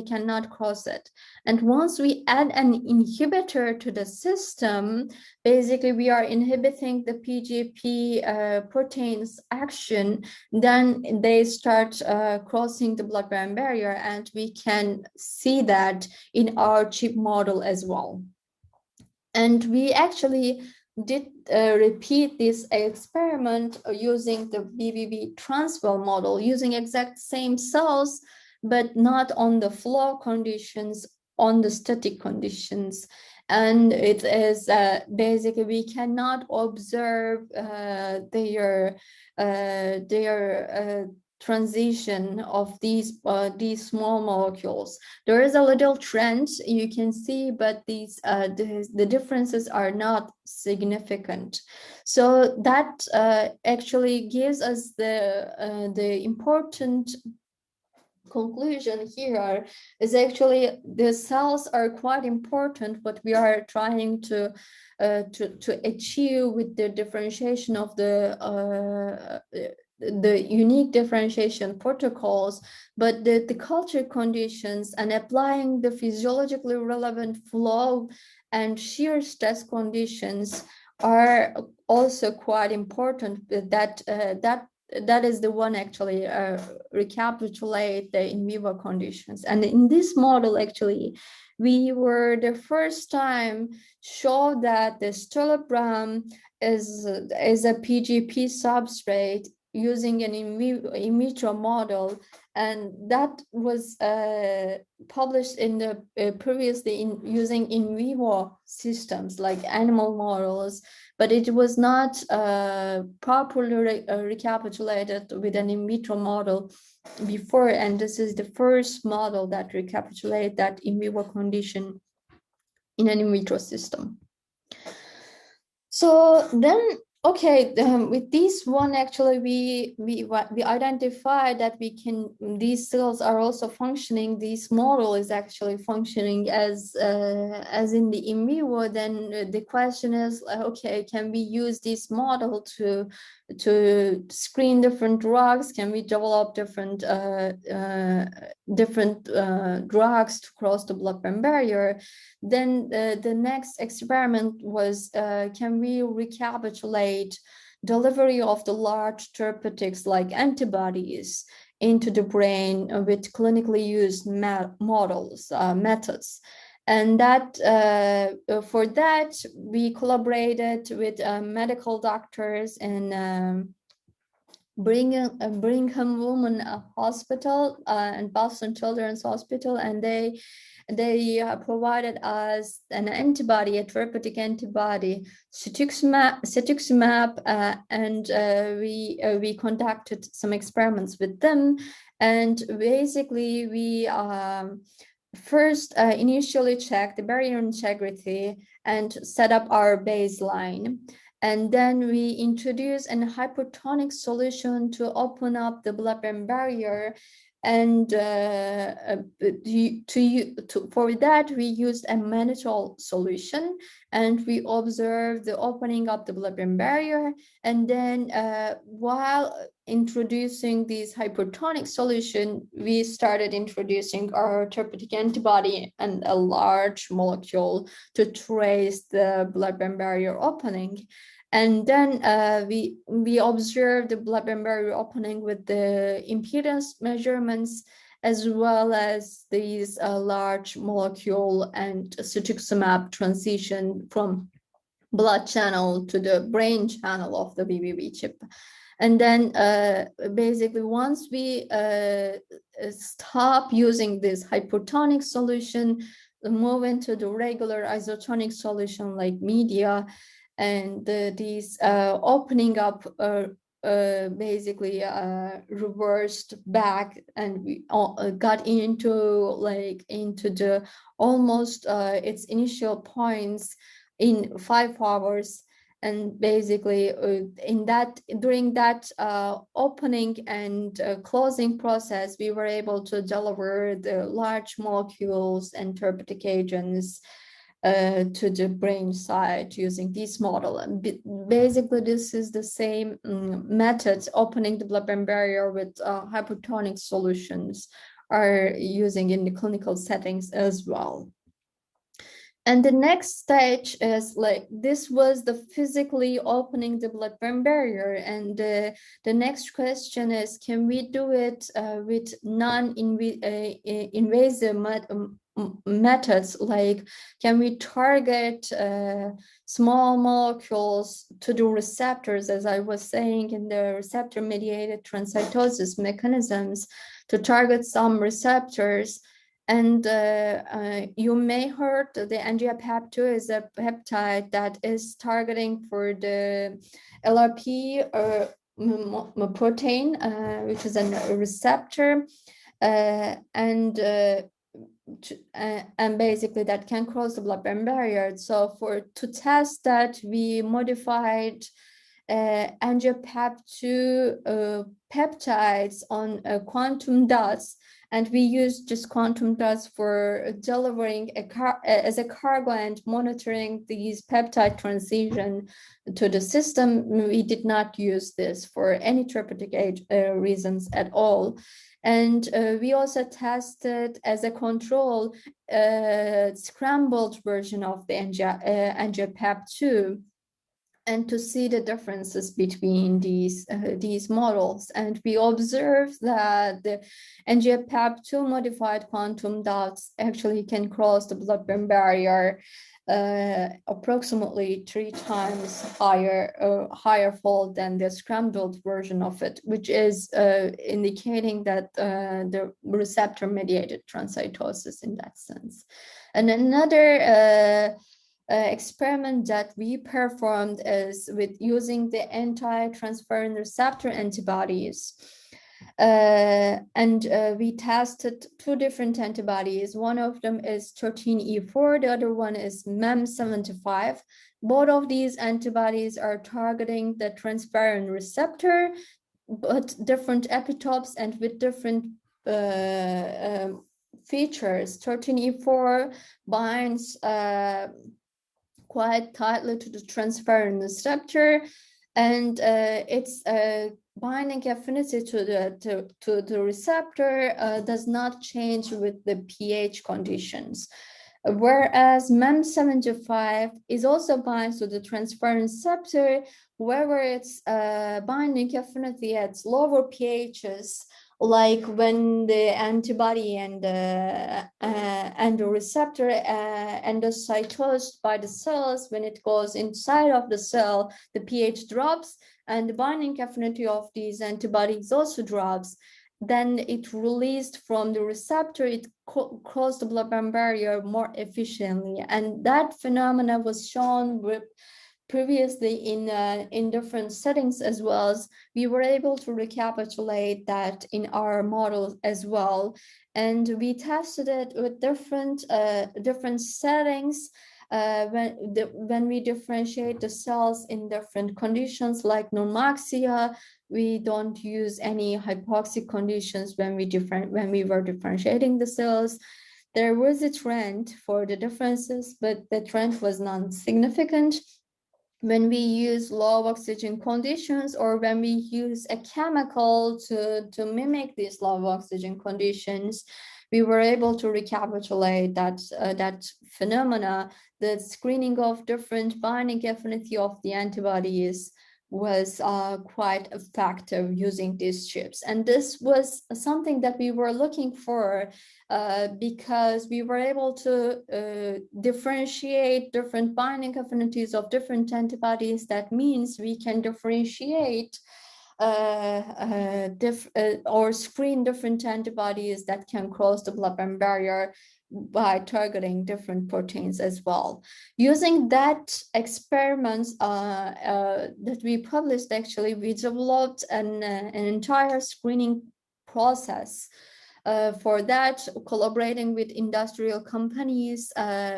cannot cross it. And once we add an inhibitor to the system, basically we are inhibiting the PGP proteins action, then they start crossing the blood-brain barrier, and we can see that in our chip model as well. And we actually did repeat this experiment using the BBB Transwell model, using exact same cells, but not on the flow conditions, on the static conditions. And it is basically we cannot observe their transition of these small molecules. There is a little trend you can see, but these the differences are not significant. So that actually gives us the important conclusion here is actually the cells are quite important. What we are trying to achieve with the differentiation of the unique differentiation protocols, but the culture conditions and applying the physiologically relevant flow and shear stress conditions are also quite important. That is the one actually recapitulate the in vivo conditions. And in this model, actually, we were the first time show that the stelopram is a PGP substrate using an in vitro model, and that was published in the previously using in vivo systems like animal models, but it was not properly recapitulated with an in vitro model before, and this is the first model that recapitulate that in vivo condition in an in vitro system. So then Okay, with this one, actually, we identified that these cells are also functioning. This model is actually functioning as in the in vivo. Then the question is, okay, can we use this model to screen different drugs? Can we develop different drugs to cross the blood-brain barrier? Then the next experiment was, can we recapitulate delivery of the large therapeutics like antibodies into the brain with clinically used models, methods. And that for that, we collaborated with medical doctors in Brigham Women Hospital and Boston Children's Hospital, and they provided us an antibody, a therapeutic antibody, cetuximab, and we conducted some experiments with them. And basically, we first initially checked the barrier integrity and set up our baseline. And then we introduced an hypertonic solution to open up the blood-brain barrier. And for that, we used a mannitol solution, and we observed the opening of the blood-brain barrier. And then while introducing this hypertonic solution, we started introducing our therapeutic antibody and a large molecule to trace the blood-brain barrier opening. And then we observed the blood-brain barrier opening with the impedance measurements, as well as these large molecule and cetuximab transition from blood channel to the brain channel of the BBB chip. And then basically, once we stop using this hypertonic solution, move into the regular isotonic solution like media, and these opening up basically reversed back, and we got into the almost its initial points in 5 hours. And basically during that opening and closing process, we were able to deliver the large molecules and therapeutic agents to the brain side using this model. And basically, this is the same method, opening the blood-brain barrier with hypertonic solutions are using in the clinical settings as well. And the next stage is this was the physically opening the blood-brain barrier. And the next question is, can we do it with non-invasive methods? Like, can we target small molecules to the receptors, as I was saying, in the receptor-mediated transcytosis mechanisms, to target some receptors? And you may heard the NGPAP2 is a peptide that is targeting for the LRP protein, which is a receptor, and basically that can cross the blood-brain barrier. So to test that, we modified NGPAP2 peptides on quantum dots. And we use just quantum dots for delivering as a cargo and monitoring these peptide transition to the system. We did not use this for any therapeutic reasons at all. And we also tested as a control scrambled version of the NGPAP2, and to see the differences between these models. And we observed that the NGPAP2 modified quantum dots actually can cross the blood-brain barrier approximately 3 times higher fold than the scrambled version of it, which is indicating that the receptor-mediated transcytosis in that sense. And another experiment that we performed is with using the anti-transferrin receptor antibodies. We tested two different antibodies. One of them is 13E4, the other one is MEM75. Both of these antibodies are targeting the transferrin receptor, but different epitopes and with different features. 13E4 binds quite tightly to the transferrin receptor, and its binding affinity to the receptor does not change with the pH conditions. Whereas MEM75 is also binds to the transferrin receptor, however, its binding affinity at lower pHs, like when the antibody and the receptor endocytosed by the cells, when it goes inside of the cell, the pH drops, and the binding affinity of these antibodies also drops. Then it released from the receptor, it crossed the blood-brain barrier more efficiently, and that phenomena was shown with previously in different settings as well. As we were able to recapitulate that in our model as well, and we tested it with different settings. When we differentiate the cells in different conditions like normoxia, we don't use any hypoxic conditions when we were differentiating the cells. There was a trend for the differences, but the trend was non-significant. When we use low oxygen conditions, or when we use a chemical to mimic these low oxygen conditions, we were able to recapitulate that phenomena. The screening of different binding affinity of the antibodies was quite effective using these chips. And this was something that we were looking for because we were able to differentiate different binding affinities of different antibodies. That means we can differentiate or screen different antibodies that can cross the blood-brain barrier by targeting different proteins as well. Using that experiments that we published, actually, we developed an entire screening process. For that, collaborating with industrial companies,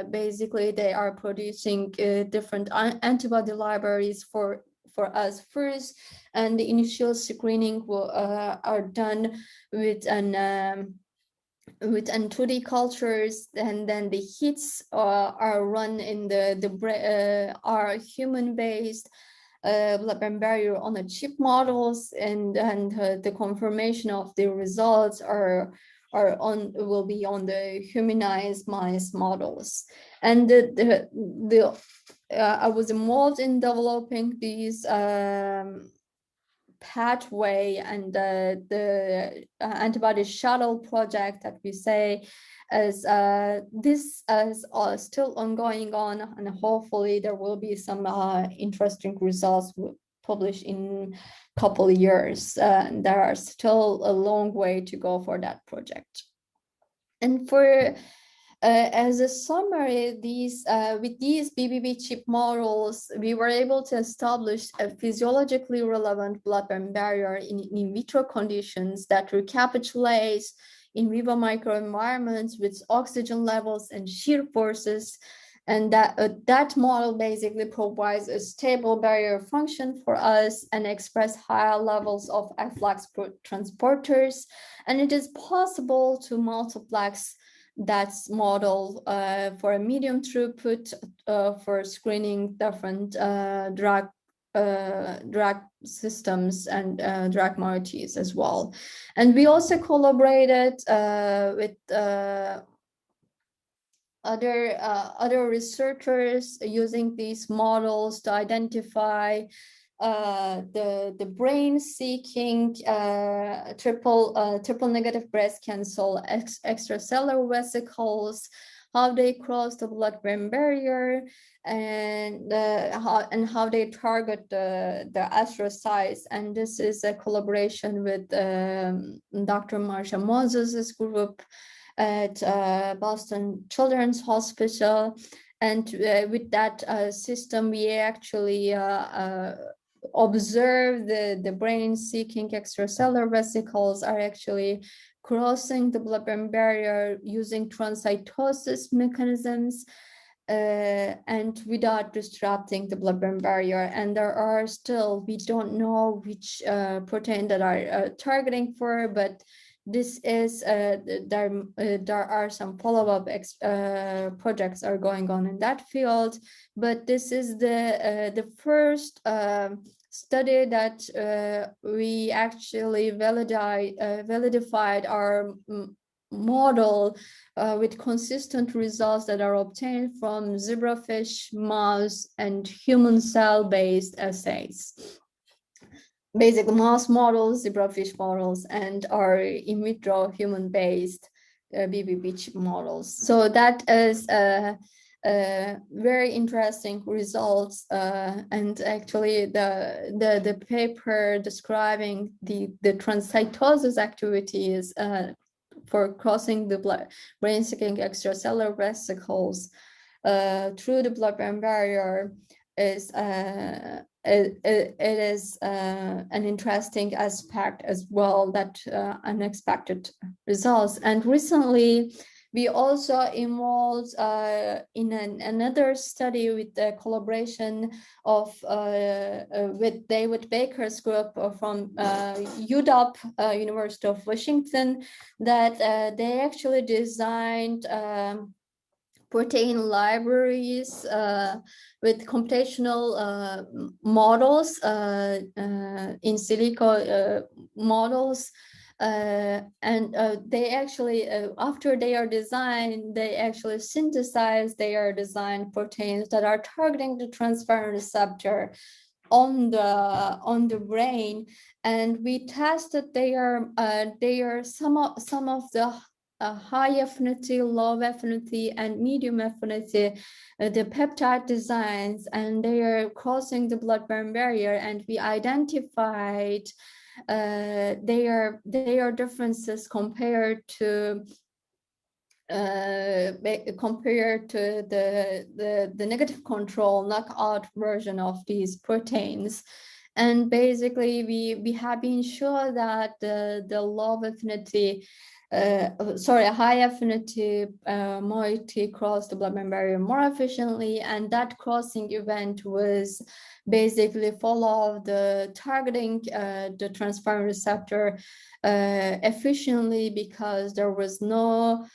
basically they are producing different antibody libraries for us first, and the initial screening are done with an 2D cultures, and then the hits are run in are human-based blood-brain barrier on a chip models, and the confirmation of the results will be on the humanized mice models. And I was involved in developing these pathway and the antibody shuttle project that we say, as this is still ongoing on, and hopefully there will be some interesting results published in a couple of years. There are still a long way to go for that project. And for as a summary, with these BBB chip models, we were able to establish a physiologically relevant blood-brain barrier in vitro conditions that recapitulates in vivo microenvironments with oxygen levels and shear forces, and that model basically provides a stable barrier function for us and express higher levels of efflux transporters, and it is possible to multiplex that model for a medium throughput for screening different drug systems and drug moieties as well. And we also collaborated with other researchers using these models to identify the brain seeking triple negative breast cancer extracellular vesicles, how they cross the blood-brain barrier, and how they target the astrocytes. And this is a collaboration with Dr. Marsha Moses' group at Boston Children's Hospital. And with that system, we actually observe the brain-seeking extracellular vesicles are actually crossing the blood-brain barrier using transcytosis mechanisms and without disrupting the blood-brain barrier. And there are still, we don't know which protein that are targeting for, but this is there are some follow-up projects are going on in that field, but this is the first study that we actually validified our model with consistent results that are obtained from zebrafish, mouse, and human cell-based assays. Basic mouse models, zebrafish models, and our in vitro human-based BBB models. So that is very interesting results, and actually the paper describing the transcytosis activities for crossing the brain-seeking extracellular vesicles through the blood-brain barrier is it is an interesting aspect as well, that unexpected results. And recently, we also involved in another study with the collaboration of with David Baker's group from UW, University of Washington, that they actually designed protein libraries with computational models, in silico models, and they actually, after they are designed, they actually synthesize their designed proteins that are targeting the transferrin receptor on the brain, and we tested their some of the high affinity, low affinity, and medium affinity, the peptide designs, and they are crossing the blood-brain barrier, and we identified their differences compared to the negative control knockout version of these proteins. And basically, we have been sure that the low affinity, high affinity moiety crossed the blood-brain barrier more efficiently, and that crossing event was basically follow the targeting the transferrin receptor efficiently, because there was no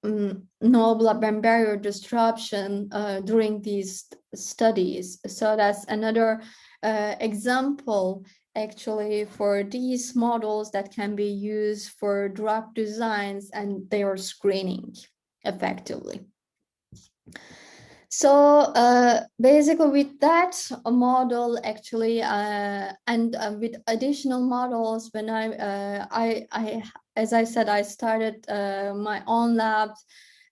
blood-brain barrier disruption during these studies. So that's another example actually for these models that can be used for drug designs and their screening effectively. So basically with that model actually and with additional models, when I as I said, I started my own lab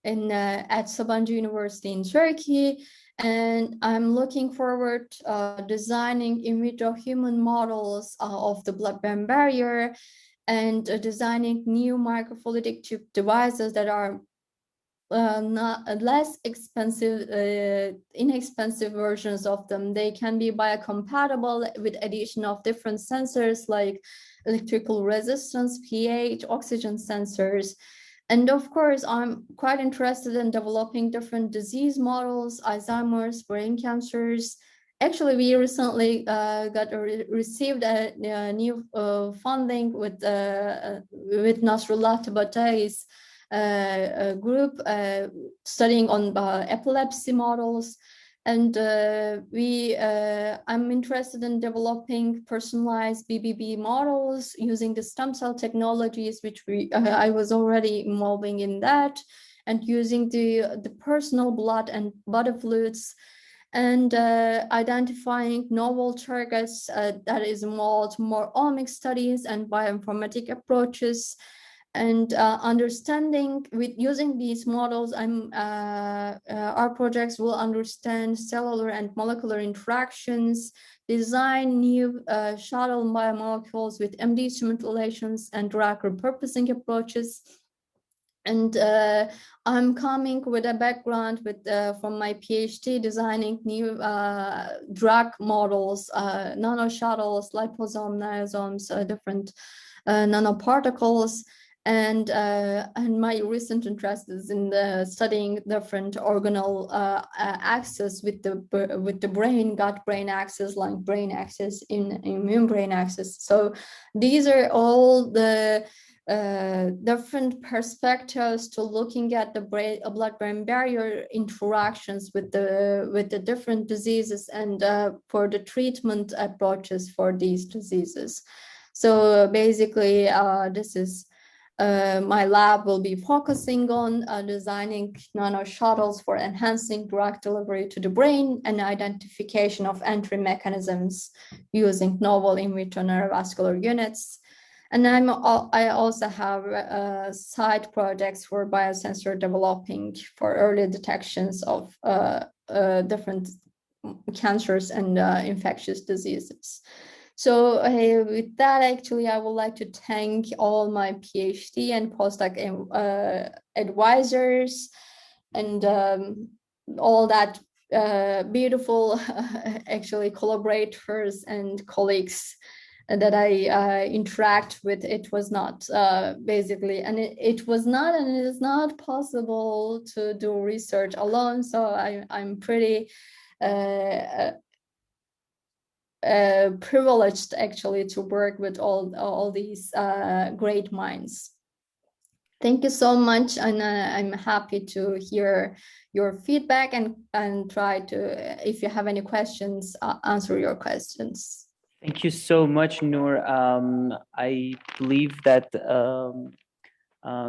at Sabancı University in Turkey, and I'm looking forward designing in vitro human models of the blood-brain barrier, and designing new microfluidic tube devices that are not less expensive, inexpensive versions of them. They can be biocompatible with addition of different sensors like electrical resistance, pH, oxygen sensors. And of course, I'm quite interested in developing different disease models, Alzheimer's, brain cancers. Actually, we recently received a new funding with Nasrullah Tabataei's group studying on epilepsy models, and I'm interested in developing personalized BBB models using the stem cell technologies, which I was already involving in that, and using the personal blood and body fluids, and identifying novel targets that is involved more omics studies and bioinformatic approaches. And understanding with using these models, our projects will understand cellular and molecular interactions, design new shuttle biomolecules with MD instrument relations and drug repurposing approaches, And I'm coming with a background from my PhD designing new drug models, nanoshuttles, liposome, nanosomes, different nanoparticles. And my recent interest is in studying different organal axes with the brain, gut-brain axis, lung-brain axis, immune-brain axis. So these are all the different perspectives to looking at the blood-brain barrier interactions with the different diseases and for the treatment approaches for these diseases. So basically, this is my lab will be focusing on designing nanoshuttles for enhancing drug delivery to the brain and identification of entry mechanisms using novel in vitro neurovascular units. And I also have side projects for biosensor developing for early detections of different cancers and infectious diseases. So with that, actually, I would like to thank all my PhD and postdoc advisors and all that beautiful, actually, collaborators and colleagues that I interact with. It was not basically, and it was not, and it is not possible to do research alone. So I'm pretty privileged actually to work with all these great minds. Thank you so much, and I'm happy to hear your feedback and try to, if you have any questions, answer your questions. Thank you so much, Nur. I believe that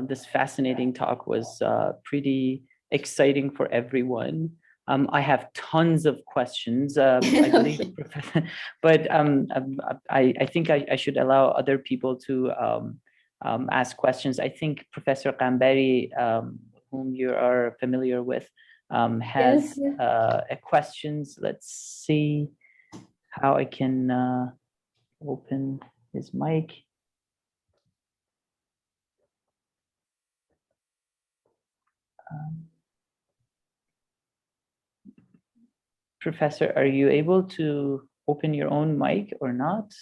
this fascinating talk was pretty exciting for everyone. I have tons of questions, I believe, but I think I should allow other people to ask questions. I think Professor Kamberi, whom you are familiar with, has questions. Let's see how I can open his mic. Professor, are you able to open your own mic or not?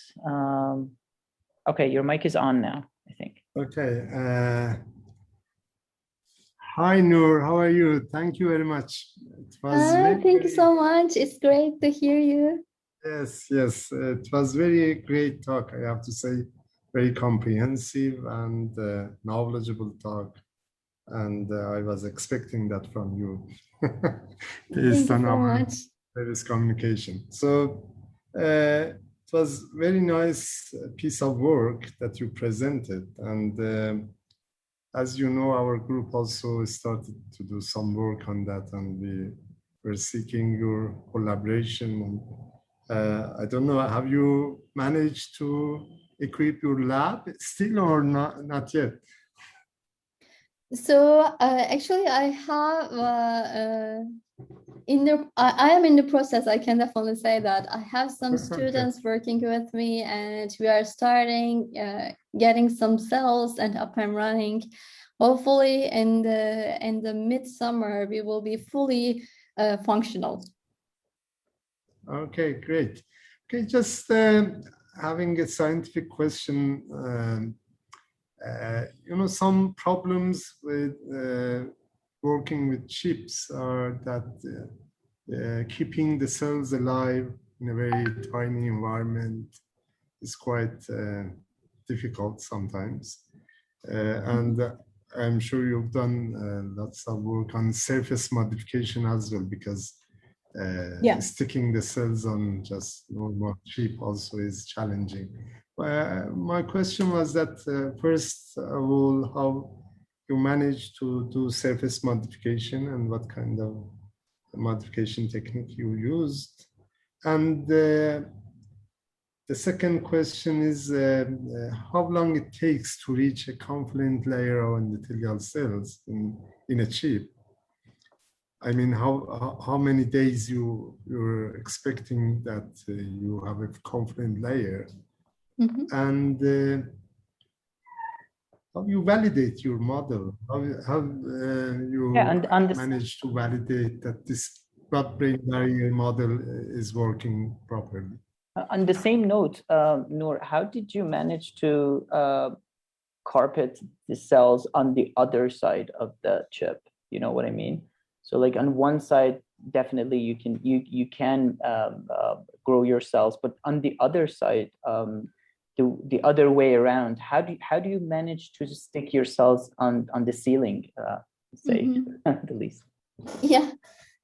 Okay, your mic is on now, I think. Okay. Hi, Nur. How are you? Thank you very much. It was thank you so much. It's great to hear you. Yes, yes. It was very great talk, I have to say. Very comprehensive and knowledgeable talk. And I was expecting that from you. Based on our various communication. So it was very nice piece of work that you presented. And as you know, our group also started to do some work on that, and we were seeking your collaboration. I don't know, have you managed to equip your lab still or not yet? So actually, I have I am in the process. I can definitely say that I have some students working with me, and we are starting getting some cells and up and running. Hopefully, in the midsummer, we will be fully functional. Okay, great. Okay, just having a scientific question. You know, some problems with working with chips are that keeping the cells alive in a very tiny environment is quite difficult sometimes. And I'm sure you've done lots of work on surface modification as well, because sticking the cells on just normal chip also is challenging. My question was that first of all, how you managed to do surface modification and what kind of modification technique you used. And the second question is how long it takes to reach a confluent layer of endothelial cells in a chip. I mean, how many days you're expecting that you have a confluent layer? Mm-hmm. And how you validate your model? How you manage to validate that this blood-brain barrier model is working properly? On the same note, Nur, how did you manage to carpet the cells on the other side of the chip? You know what I mean? So like on one side, definitely you can grow your cells, but on the other side, the other way around, how do you manage to stick your cells on the ceiling, say the least? Yeah.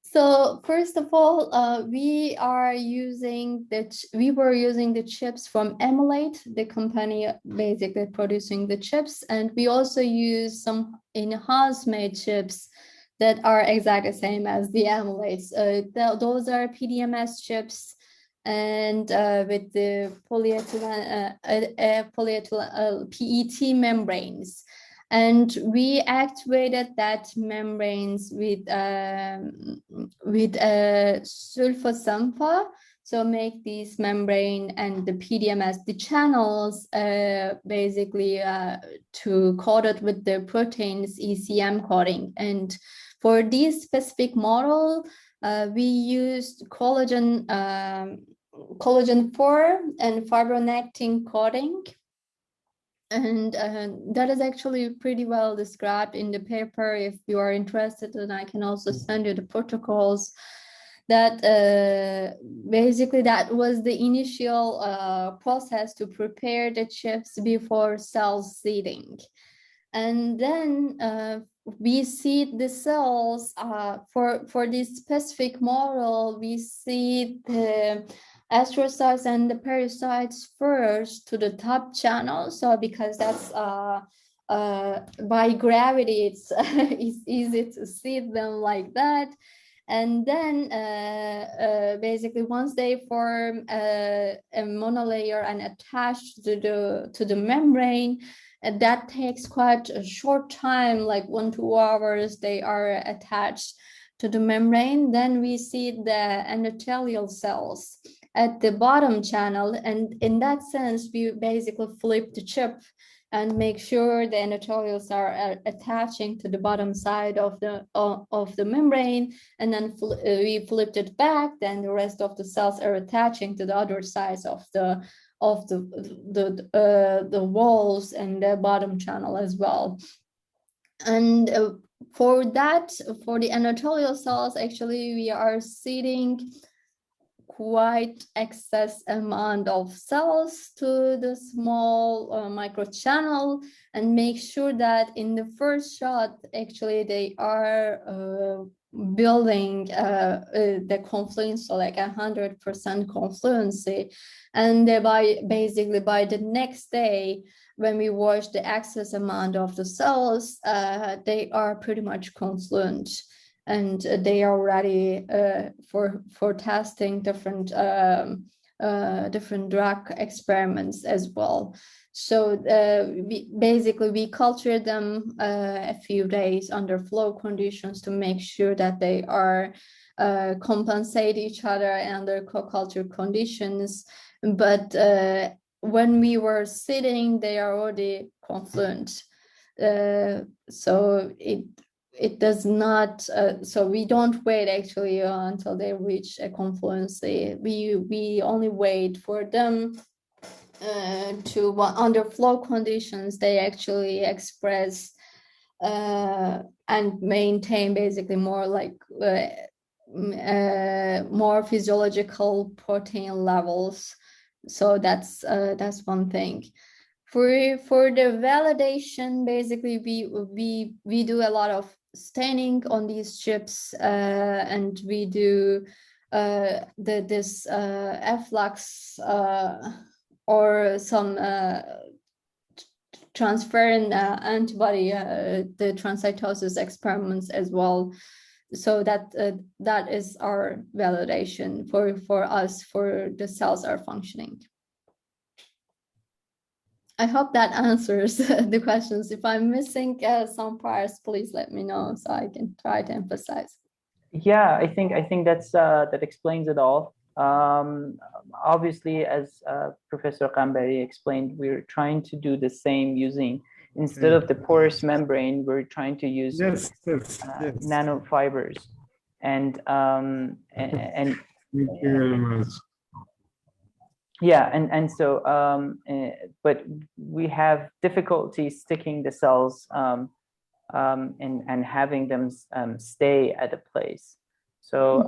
So first of all, we were using the chips from Emulate, the company basically producing the chips, and we also use some in-house made chips that are exactly the same as the Emulates. Those are PDMS chips, and with the polyethylene PET membranes. And we activated that membranes with sulfosampa, so make these membrane and the PDMS, the channels, basically to coat it with the proteins ECM coating. And for this specific model, we used collagen 4 and fibronectin coating. And that is actually pretty well described in the paper. If you are interested, and I can also send you the protocols. That basically that was the initial process to prepare the chips before cell seeding. And then we seed the cells for this specific model. We seed the astrocytes and the pericytes first to the top channel. So because that's by gravity, it's easy to seed them like that. And then basically once they form a monolayer and attach to the membrane, that takes quite a short time, like 1-2 hours, they are attached to the membrane. Then we see the endothelial cells at the bottom channel, and in that sense we basically flip the chip and make sure the endothelials are attaching to the bottom side of the membrane, and then we flipped it back, then the rest of the cells are attaching to the other sides of the walls and the bottom channel as well. And for the endothelial cells, actually we are seeding quite excess amount of cells to the small microchannel, and make sure that in the first shot actually they are building the confluence, so like 100% confluency, and thereby basically by the next day when we watch the excess amount of the cells, they are pretty much confluent, and they are ready for testing different drug experiments as well. So we culture them a few days under flow conditions to make sure that they are compensate each other under co-culture conditions. But when we were sitting, they are already confluent. So it does not, so we don't wait actually until they reach a confluency. We only wait for them to, under flow conditions, they actually express and maintain basically more like more physiological protein levels. So that's one thing. For the validation, basically we do a lot of staining on these chips, and we do this efflux or some transferrin antibody, the transcytosis experiments as well. So that is our validation for us, for the cells are functioning. I hope that answers the questions. If I'm missing some parts, please let me know so I can try to emphasize. Yeah, I think that explains it all. Obviously, as Professor Kamberi explained, we're trying to do the same using instead of the porous membrane, we're trying to use nanofibers, and Thank you very much. Yeah, and so but we have difficulty sticking the cells and having them stay at a place. So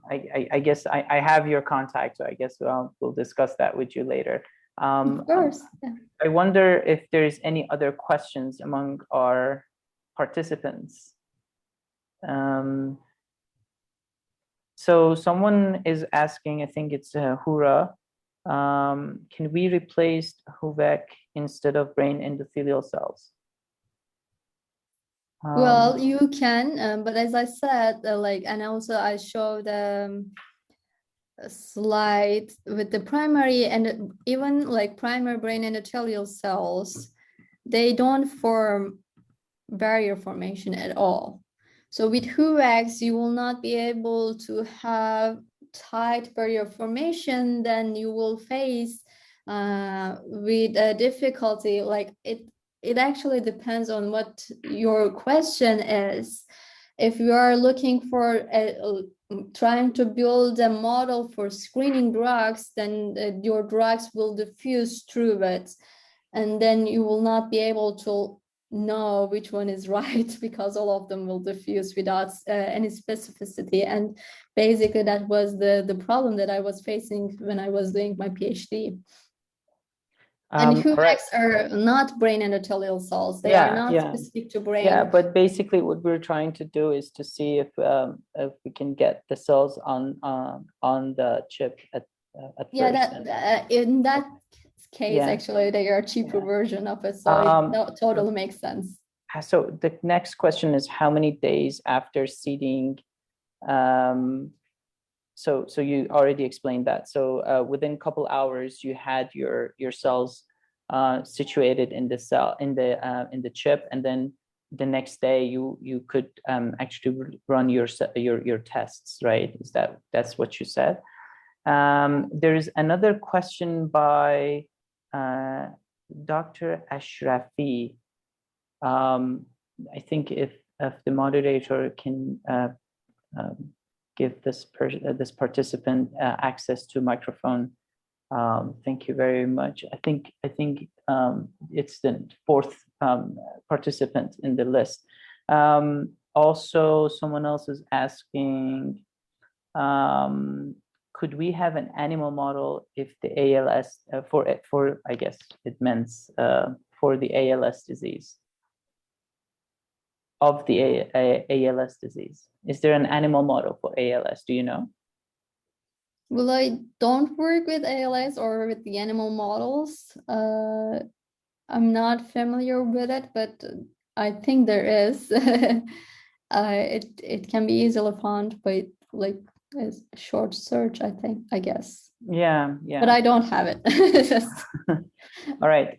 I guess I have your contact, so I guess we'll discuss that with you later. Of course. Yeah. I wonder if there's any other questions among our participants. So someone is asking, I think it's Hura, can we replace Huvac instead of brain endothelial cells? Well, you can, but as I said, and also I showed a slide with the primary and even like primary brain endothelial cells, they don't form barrier formation at all. So with Huvacs, you will not be able to have tight barrier formation. Then you will face with a difficulty. Like it actually depends on what your question is. If you are looking for trying to build a model for screening drugs, then your drugs will diffuse through it, and then you will not be able to know which one is right, because all of them will diffuse without any specificity. And basically that was the problem that I was facing when I was doing my PhD. And Huvacs are not brain endothelial cells. They are not specific to brain. Yeah, but basically what we're trying to do is to see if we can get the cells on the chip at first. In that case, actually, they are a cheaper version of it, so it totally makes sense. So the next question is, how many days after seeding? So you already explained that. So within a couple hours, you had your cells situated in the cell in the chip, and then the next day you could actually run your tests, right? That's what you said? There is another question by Dr. Ashrafi. I think if the moderator can give this participant access to microphone. Thank you very much. I think it's the fourth participant in the list. Also, someone else is asking, could we have an animal model if the ALS for I guess it means for the ALS disease, of the ALS disease? Is there an animal model for ALS? Do you know? Well, I don't work with ALS or with the animal models. I'm not familiar with it, but I think there is. It can be easily found by like a short search, I guess. Yeah. But I don't have it. All right.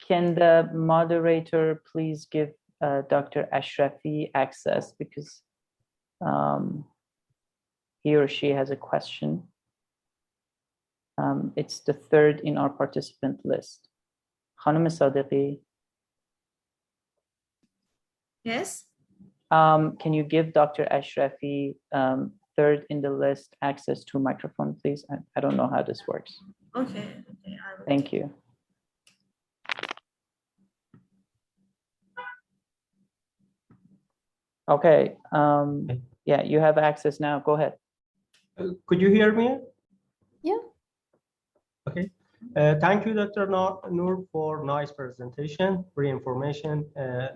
Can the moderator please give Dr. Ashrafi access, because he or she has a question. It's the third in our participant list. Khanum Sadiqi. Yes. Can you give Dr. Ashrafi, third in the list, access to microphone, please? I don't know how this works. Okay. Thank you. Okay. Yeah, you have access now. Go ahead. Could you hear me? Yeah. Okay. Thank you, Dr. Nur, for nice presentation,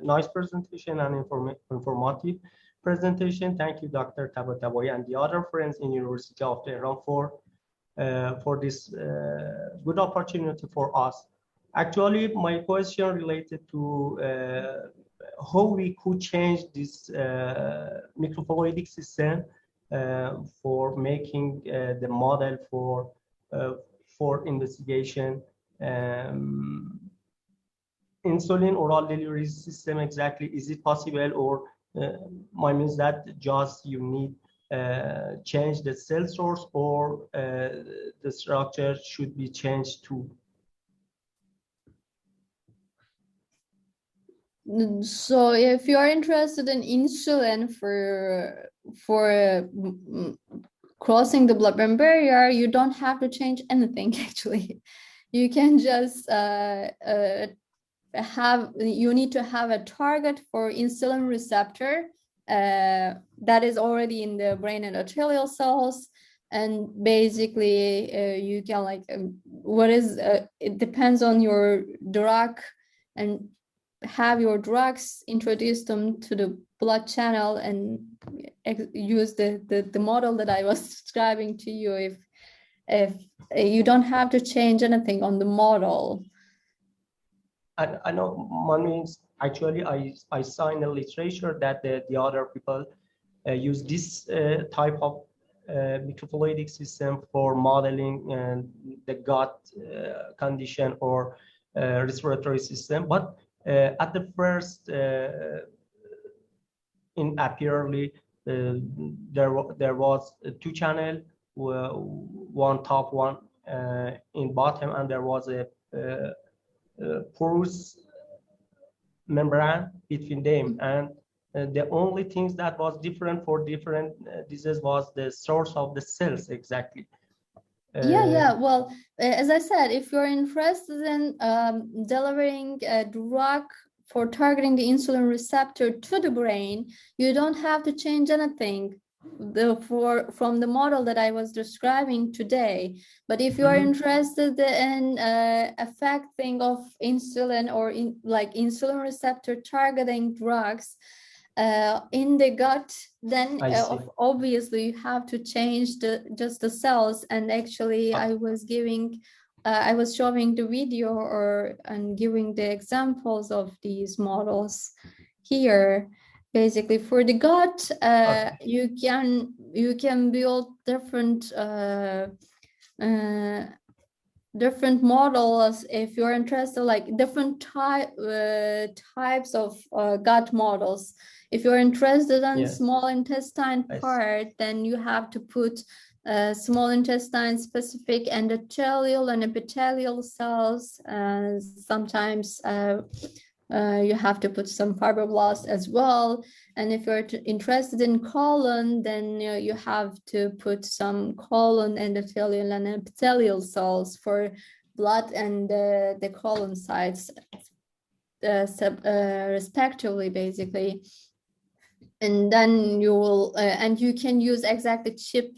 nice presentation and informative presentation. Thank you, Dr. Tabataboy and the other friends in University of Tehran for this good opportunity for us. Actually, my question related to how we could change this microfluidic system for making the model for investigation. Insulin oral delivery system exactly, is it possible, or my means that just you need change the cell source, or the structure should be changed too? So if you are interested in insulin for crossing the blood-brain barrier, you don't have to change anything actually. You can just you need to have a target for insulin receptor that is already in the brain endothelial cells, and basically you can like it depends on your drug, and have your drugs introduce them to the blood channel and use the model that I was describing to you. If you don't have to change anything on the model. I know one means actually I saw in the literature that the other people use this type of microfluidic system for modeling the gut condition or respiratory system. But at the first, in apparently there was two channel, one top, one in bottom, and there was a porous membrane between them, and the only things that was different for different diseases was the source of the cells exactly. Yeah. Well, as I said, if you're interested in delivering a drug for targeting the insulin receptor to the brain, you don't have to change anything from the model that I was describing today. But if you are interested in affecting of insulin or like insulin receptor targeting drugs in the gut, then obviously you have to change just the cells. And actually I was showing the video and giving the examples of these models here. Basically, for the gut, you can build different different models if you're interested, like different types of gut models. If you're interested in small intestine part, then you have to put small intestine specific endothelial and epithelial cells. Sometimes you have to put some fibroblasts as well. And if you're interested in colon, then you have to put some colon endothelial and epithelial cells for blood and the colon sites respectively, basically. And then you will, and you can use exactly chip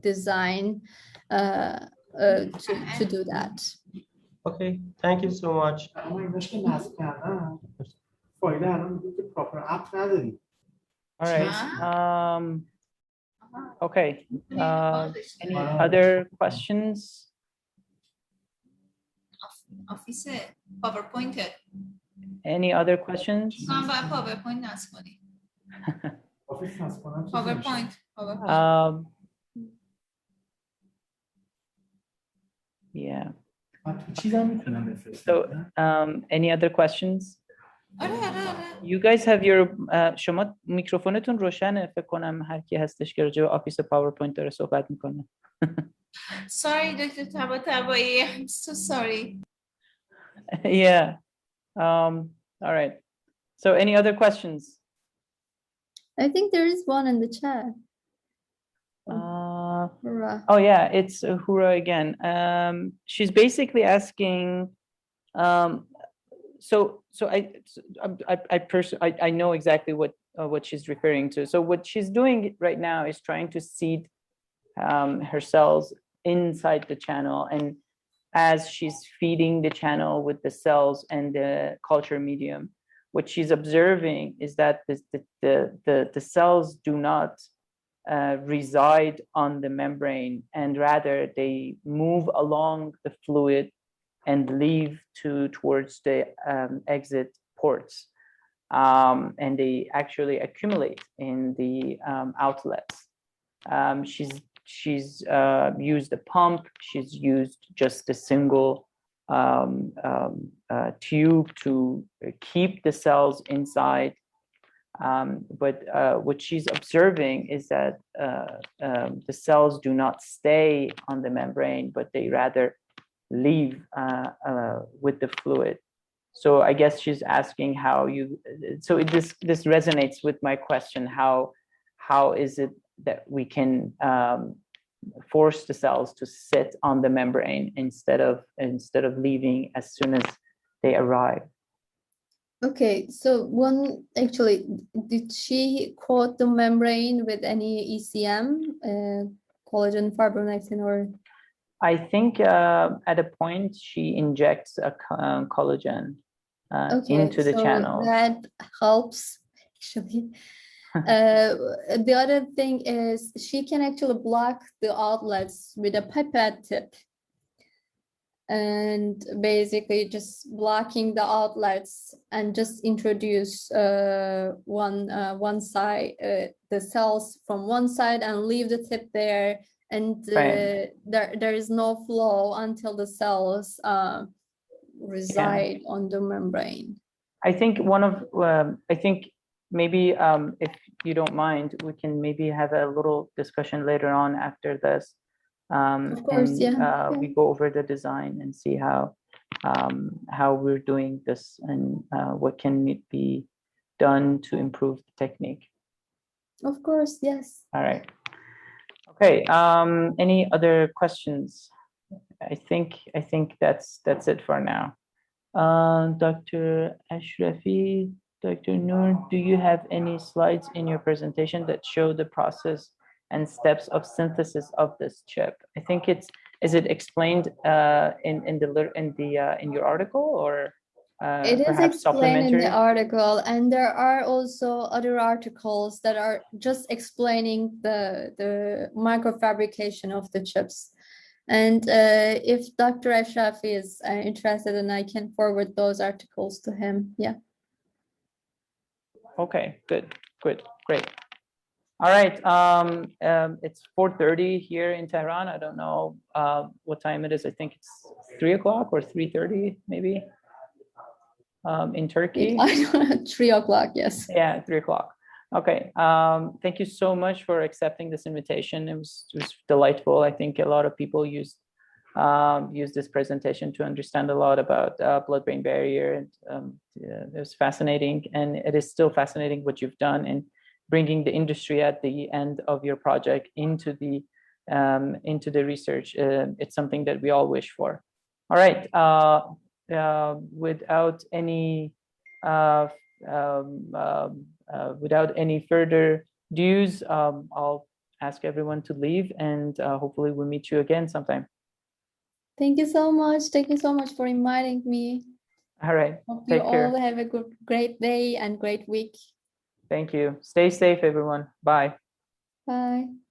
design to do that. Okay, thank you so much. All right. Okay. Any other questions? Officer, PowerPoint. Any other questions? PowerPoint. Yeah. So, any other questions? You guys have your شما میکروفونتون روشنه، فکر کنم هر کی هستش که راجع به آفیس پاورپوینت داره صحبت میکنه. Sorry, Dr. Tabatabai, I'm so sorry. Yeah. All right. So any other questions? I think there is one in the chat. Oh yeah, it's Hura again. She's basically asking, I know exactly what she's referring to. So what she's doing right now is trying to seed her cells inside the channel, and as she's feeding the channel with the cells and the culture medium, what she's observing is that the cells do not reside on the membrane, and rather they move along the fluid and leave towards the exit ports, and they actually accumulate in the outlets. She's used a pump. She's used just a single tube to keep the cells inside. But what she's observing is that the cells do not stay on the membrane, but they rather leave with the fluid. So I guess she's asking how you, so this resonates with my question, how is it that we can force the cells to sit on the membrane instead of leaving as soon as they arrive? Okay, so actually, did she coat the membrane with any ECM, collagen, fibronectin, or? I think at a point she injects a collagen into the channel. That helps actually. The other thing is she can actually block the outlets with a pipette tip, and basically just blocking the outlets and just introduce one side, the cells from one side, and leave the tip there, and there is no flow until the cells reside on the membrane. I think I think maybe if you don't mind, we can maybe have a little discussion later on after this. Of course, and we go over the design and see how we're doing this and what can be done to improve the technique. Of course, yes. All right. Okay. Any other questions? I think that's it for now. Dr. Ashrafi, Dr. Nur, do you have any slides in your presentation that show the process and steps of synthesis of this chip? I think is it explained in your article, or it is explained in the article, and there are also other articles that are just explaining the microfabrication of the chips. And if Dr. Ashrafi is interested, and I can forward those articles to him. Yeah. Okay, good, great. All right, it's 4:30 here in Tehran. I don't know what time it is. I think it's 3 o'clock or 3:30 maybe in Turkey. I don't know, 3 o'clock, yes. Yeah, 3 o'clock. Okay, thank you so much for accepting this invitation. It was delightful. I think a lot of people use this presentation to understand a lot about blood-brain barrier. It was fascinating, and it is still fascinating what you've done in bringing the industry at the end of your project into the research. It's something that we all wish for. All right, without any further dues, I'll ask everyone to leave, and hopefully we'll meet you again sometime. Thank you so much. Thank you so much for inviting me. All right. Hope you all have a great day and great week. Thank you. Stay safe, everyone. Bye. Bye.